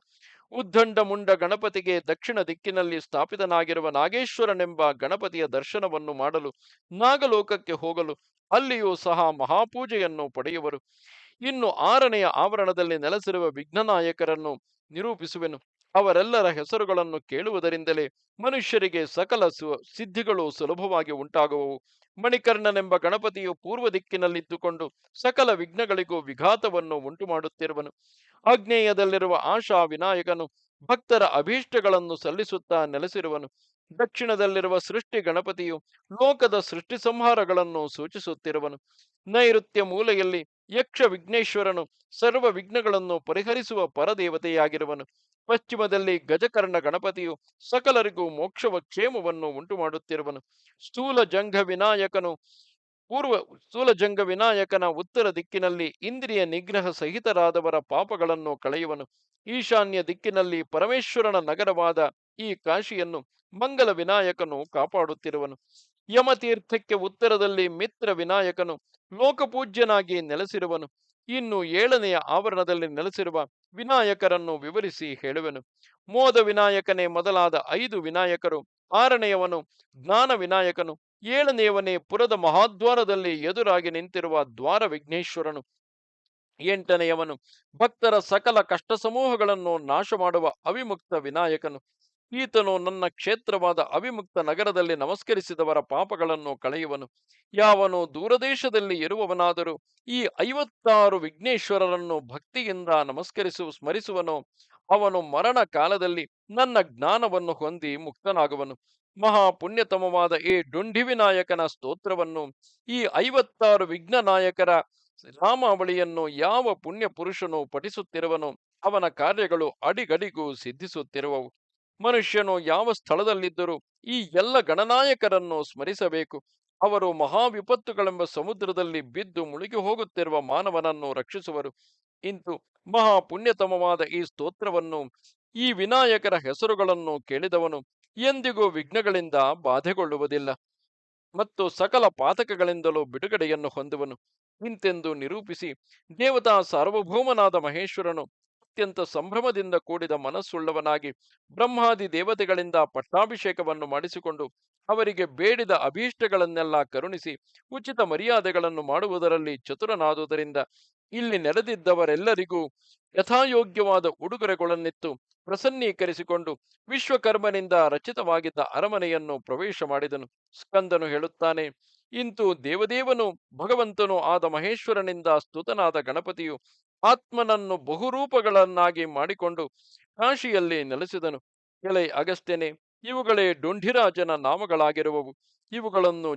A: ಉದ್ದಂಡ ಮುಂಡ ಗಣಪತಿಗೆ ದಕ್ಷಿಣ ದಿಕ್ಕಿನಲ್ಲಿ ಸ್ಥಾಪಿತನಾಗಿರುವ ನಾಗೇಶ್ವರನೆಂಬ ಗಣಪತಿಯ ದರ್ಶನವನ್ನು ಮಾಡಲು ನಾಗಲೋಕಕ್ಕೆ ಹೋಗಲು ಅಲ್ಲಿಯೂ ಸಹ ಮಹಾಪೂಜೆಯನ್ನು ಪಡೆಯುವರು. ಇನ್ನು 6ನೆಯ ಆವರಣದಲ್ಲಿ ನೆಲೆಸಿರುವ ವಿಘ್ನನಾಯಕರನ್ನು ನಿರೂಪಿಸುವೆನು. ಅವರೆಲ್ಲರ ಹೆಸರುಗಳನ್ನು ಕೇಳುವುದರಿಂದಲೇ ಮನುಷ್ಯರಿಗೆ ಸಕಲ ಸಿದ್ಧಿಗಳು ಸುಲಭವಾಗಿ ಉಂಟಾಗುವವು. ಮಣಿಕರ್ಣನೆಂಬ ಗಣಪತಿಯು ಪೂರ್ವ ದಿಕ್ಕಿನಲ್ಲಿದ್ದುಕೊಂಡು ಸಕಲ ವಿಘ್ನಗಳಿಗೂ ವಿಘಾತವನ್ನು ಉಂಟು ಮಾಡುತ್ತಿರುವನು. ಆಗ್ನೇಯದಲ್ಲಿರುವ ಆಶಾ ವಿನಾಯಕನು ಭಕ್ತರ ಅಭೀಷ್ಟಗಳನ್ನು ಸಲ್ಲಿಸುತ್ತಾ ನೆಲೆಸಿರುವನು. ದಕ್ಷಿಣದಲ್ಲಿರುವ ಸೃಷ್ಟಿ ಗಣಪತಿಯು ಲೋಕದ ಸೃಷ್ಟಿ ಸಂಹಾರಗಳನ್ನು ಸೂಚಿಸುತ್ತಿರುವನು. ನೈಋತ್ಯ ಮೂಲೆಯಲ್ಲಿ ಯಕ್ಷ ವಿಘ್ನೇಶ್ವರನು ಸರ್ವ ವಿಘ್ನಗಳನ್ನು ಪರಿಹರಿಸುವ ಪರದೇವತೆಯಾಗಿರುವನು. ಪಶ್ಚಿಮದಲ್ಲಿ ಗಜಕರ್ಣ ಗಣಪತಿಯು ಸಕಲರಿಗೂ ಕ್ಷೇಮವನ್ನು ಉಂಟು ಮಾಡುತ್ತಿರುವನು. ಸ್ಥೂಲಜಂಗ ವಿನಾಯಕನ ಉತ್ತರ ದಿಕ್ಕಿನಲ್ಲಿ ಇಂದ್ರಿಯ ನಿಗ್ರಹ ಸಹಿತರಾದವರ ಪಾಪಗಳನ್ನು ಕಳೆಯುವನು. ಈಶಾನ್ಯ ದಿಕ್ಕಿನಲ್ಲಿ ಪರಮೇಶ್ವರನ ನಗರವಾದ ಈ ಕಾಶಿಯನ್ನು ಮಂಗಲ ವಿನಾಯಕನು ಕಾಪಾಡುತ್ತಿರುವನು. ಯಮತೀರ್ಥಕ್ಕೆ ಉತ್ತರದಲ್ಲಿ ಮಿತ್ರ ವಿನಾಯಕನು ಲೋಕಪೂಜ್ಯನಾಗಿ ನೆಲೆಸಿರುವನು. ಇನ್ನು 7ನೆಯ ಆವರಣದಲ್ಲಿ ನೆಲೆಸಿರುವ ವಿನಾಯಕರನ್ನು ವಿವರಿಸಿ ಹೇಳುವೆನು. ಮೋದ ವಿನಾಯಕನೇ ಮೊದಲಾದ 5 ವಿನಾಯಕರು, 6ನೆಯವನು ಜ್ಞಾನ ವಿನಾಯಕನು, 7ನೆಯವನೇ ಪುರದ ಮಹಾದ್ವಾರದಲ್ಲಿ ಎದುರಾಗಿ ನಿಂತಿರುವ ದ್ವಾರ ವಿಘ್ನೇಶ್ವರನು, 8ನೆಯವನು ಭಕ್ತರ ಸಕಲ ಕಷ್ಟ ಸಮೂಹಗಳನ್ನು ನಾಶ ಮಾಡುವ ಅವಿಮುಕ್ತ ವಿನಾಯಕನು. ಈತನು ನನ್ನ ಕ್ಷೇತ್ರವಾದ ಅವಿಮುಕ್ತ ನಗರದಲ್ಲಿ ನಮಸ್ಕರಿಸಿದವರ ಪಾಪಗಳನ್ನು ಕಳೆಯುವನು. ಯಾವನು ದೂರದೇಶದಲ್ಲಿ ಇರುವವನಾದರೂ ಈ 56 ವಿಘ್ನೇಶ್ವರರನ್ನು ಭಕ್ತಿಯಿಂದ ಸ್ಮರಿಸುವನೋ ಅವನು ಮರಣ ಕಾಲದಲ್ಲಿ ನನ್ನ ಜ್ಞಾನವನ್ನು ಹೊಂದಿ ಮುಕ್ತನಾಗುವನು. ಮಹಾಪುಣ್ಯತಮವಾದ ಈ ಡುಂಡಿ ವಿನಾಯಕನ ಸ್ತೋತ್ರವನ್ನು, ಈ 56 ವಿಘ್ನ ನಾಯಕರ ನಾಮಾವಳಿಯನ್ನು ಯಾವ ಪುಣ್ಯ ಪುರುಷನು ಪಠಿಸುತ್ತಿರುವನೋ ಅವನ ಕಾರ್ಯಗಳು ಅಡಿಗಡಿಗೂ ಸಿದ್ಧಿಸುತ್ತಿರುವವು. ಮನುಷ್ಯನು ಯಾವ ಸ್ಥಳದಲ್ಲಿದ್ದರೂ ಈ ಎಲ್ಲ ಗಣನಾಯಕರನ್ನು ಸ್ಮರಿಸಬೇಕು. ಅವರು ಮಹಾವಿಪತ್ತುಗಳೆಂಬ ಸಮುದ್ರದಲ್ಲಿ ಬಿದ್ದು ಮುಳುಗಿ ಹೋಗುತ್ತಿರುವ ಮಾನವನನ್ನು ರಕ್ಷಿಸುವರು. ಇಂತು ಮಹಾಪುಣ್ಯತಮವಾದ ಈ ಸ್ತೋತ್ರವನ್ನು, ಈ ವಿನಾಯಕರ ಹೆಸರುಗಳನ್ನು ಕೇಳಿದವನು ಎಂದಿಗೂ ವಿಘ್ನಗಳಿಂದ ಬಾಧೆಗೊಳ್ಳುವುದಿಲ್ಲ ಮತ್ತು ಸಕಲ ಪಾತಕಗಳಿಂದಲೂ ಬಿಡುಗಡೆಯನ್ನು ಹೊಂದುವನು. ಇಂತೆಂದು ನಿರೂಪಿಸಿ ದೇವತಾ ಸಾರ್ವಭೌಮನಾದ ಮಹೇಶ್ವರನು ಅತ್ಯಂತ ಸಂಭ್ರಮದಿಂದ ಕೂಡಿದ ಮನಸ್ಸುಳ್ಳವನಾಗಿ ಬ್ರಹ್ಮಾದಿ ದೇವತೆಗಳಿಂದ ಪಟ್ಟಾಭಿಷೇಕವನ್ನು ಮಾಡಿಸಿಕೊಂಡು ಅವರಿಗೆ ಬೇಡಿದ ಅಭೀಷ್ಟಗಳನ್ನೆಲ್ಲ ಕರುಣಿಸಿ ಉಚಿತ ಮರ್ಯಾದೆಗಳನ್ನು ಮಾಡುವುದರಲ್ಲಿ ಚತುರನಾದುದರಿಂದ ಇಲ್ಲಿ ನೆರೆದಿದ್ದವರೆಲ್ಲರಿಗೂ ಯಥಾಯೋಗ್ಯವಾದ ಉಡುಗೊರೆಗಳನ್ನಿತ್ತು ಪ್ರಸನ್ನೀಕರಿಸಿಕೊಂಡು ವಿಶ್ವಕರ್ಮನಿಂದ ರಚಿತವಾಗಿದ್ದ ಅರಮನೆಯನ್ನು ಪ್ರವೇಶ ಮಾಡಿದನು. ಸ್ಕಂದನು ಹೇಳುತ್ತಾನೆ, ಇಂತು ದೇವದೇವನು ಭಗವಂತನು ಆದ ಮಹೇಶ್ವರನಿಂದ ಸ್ತುತನಾದ ಗಣಪತಿಯು ಆತ್ಮನನ್ನು ಬಹುರೂಪಗಳನ್ನಾಗಿ ಮಾಡಿಕೊಂಡು ಕಾಶಿಯಲ್ಲಿ ನೆಲೆಸಿದನು. ಎಲೈ ಅಗಸ್ತ್ಯನೇ, ಇವುಗಳೇ ಡುಂಢಿರಾಜನ ನಾಮಗಳಾಗಿರುವವು. ಇವುಗಳನ್ನು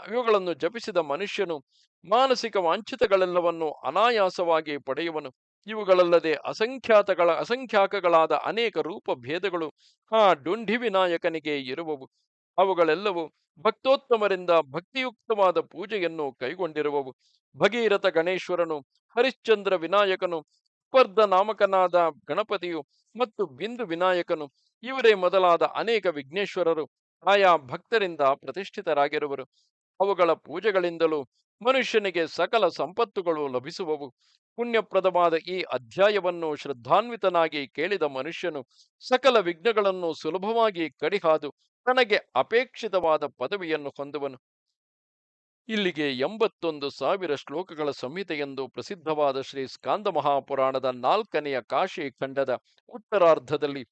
A: ಇವುಗಳನ್ನು ಜಪಿಸಿದ ಮನುಷ್ಯನು ಮಾನಸಿಕ ವಾಂಛಿತಗಳೆಲ್ಲವನ್ನು ಅನಾಯಾಸವಾಗಿ ಪಡೆಯುವನು. ಇವುಗಳಲ್ಲದೆ ಅಸಂಖ್ಯಾಕಗಳಾದ ಅನೇಕ ರೂಪ ಭೇದಗಳು ಆ ಡುಂಢಿ ವಿನಾಯಕನಿಗೆ ಇರುವವು. ಅವುಗಳೆಲ್ಲವೂ ಭಕ್ತೋತ್ತಮರಿಂದ ಭಕ್ತಿಯುಕ್ತವಾದ ಪೂಜೆಯನ್ನು ಕೈಗೊಂಡಿರುವವು. ಭಗೀರಥ ಗಣೇಶ್ವರನು, ಹರಿಶ್ಚಂದ್ರ ವಿನಾಯಕನು, ಸ್ಪರ್ಧ ನಾಮಕನಾದ ಗಣಪತಿಯು ಮತ್ತು ಬಿಂದು ವಿನಾಯಕನು, ಇವರೇ ಮೊದಲಾದ ಅನೇಕ ವಿಘ್ನೇಶ್ವರರು ಆಯಾ ಭಕ್ತರಿಂದ ಪ್ರತಿಷ್ಠಿತರಾಗಿರುವರು. ಅವುಗಳ ಪೂಜೆಗಳಿಂದಲೂ ಮನುಷ್ಯನಿಗೆ ಸಕಲ ಸಂಪತ್ತುಗಳು ಲಭಿಸುವವು. ಪುಣ್ಯಪ್ರದವಾದ ಈ ಅಧ್ಯಾಯವನ್ನು ಶ್ರದ್ಧಾನ್ವಿತನಾಗಿ ಕೇಳಿದ ಮನುಷ್ಯನು ಸಕಲ ವಿಘ್ನಗಳನ್ನು ಸುಲಭವಾಗಿ ಕಡಿಹಾದು ತನಗೆ ಅಪೇಕ್ಷಿತವಾದ ಪದವಿಯನ್ನು ಹೊಂದುವನು. ಇಲ್ಲಿಗೆ 81,000 ಶ್ಲೋಕಗಳ ಸಂಹಿತೆಯೆಂದು ಪ್ರಸಿದ್ಧವಾದ ಶ್ರೀ ಸ್ಕಾಂದ ಮಹಾಪುರಾಣದ 4ನೆಯ ಕಾಶಿ ಖಂಡದ ಉತ್ತರಾರ್ಧದಲ್ಲಿ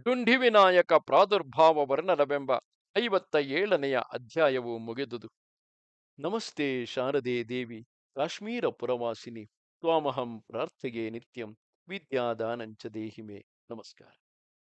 A: ಡುಂಢಿ ವಿನಾಯಕ ಪ್ರಾದುರ್ಭಾವ ವರ್ಣನವೆಂಬ 57ನೆಯ ಅಧ್ಯಾಯವು ಮುಗಿದುದು. ನಮಸ್ತೆ ಶಾರದೆ ದೇವಿ ಕಾಶ್ಮೀರ ಪುರವಾಸಿನಿ ತ್ವಾಮಹಂ ಪ್ರಾರ್ಥೆಯೇ ನಿತ್ಯಂ ವಿದ್ಯಾದಾನಂಚ ದೇಹಿಮೆ. ನಮಸ್ಕಾರ.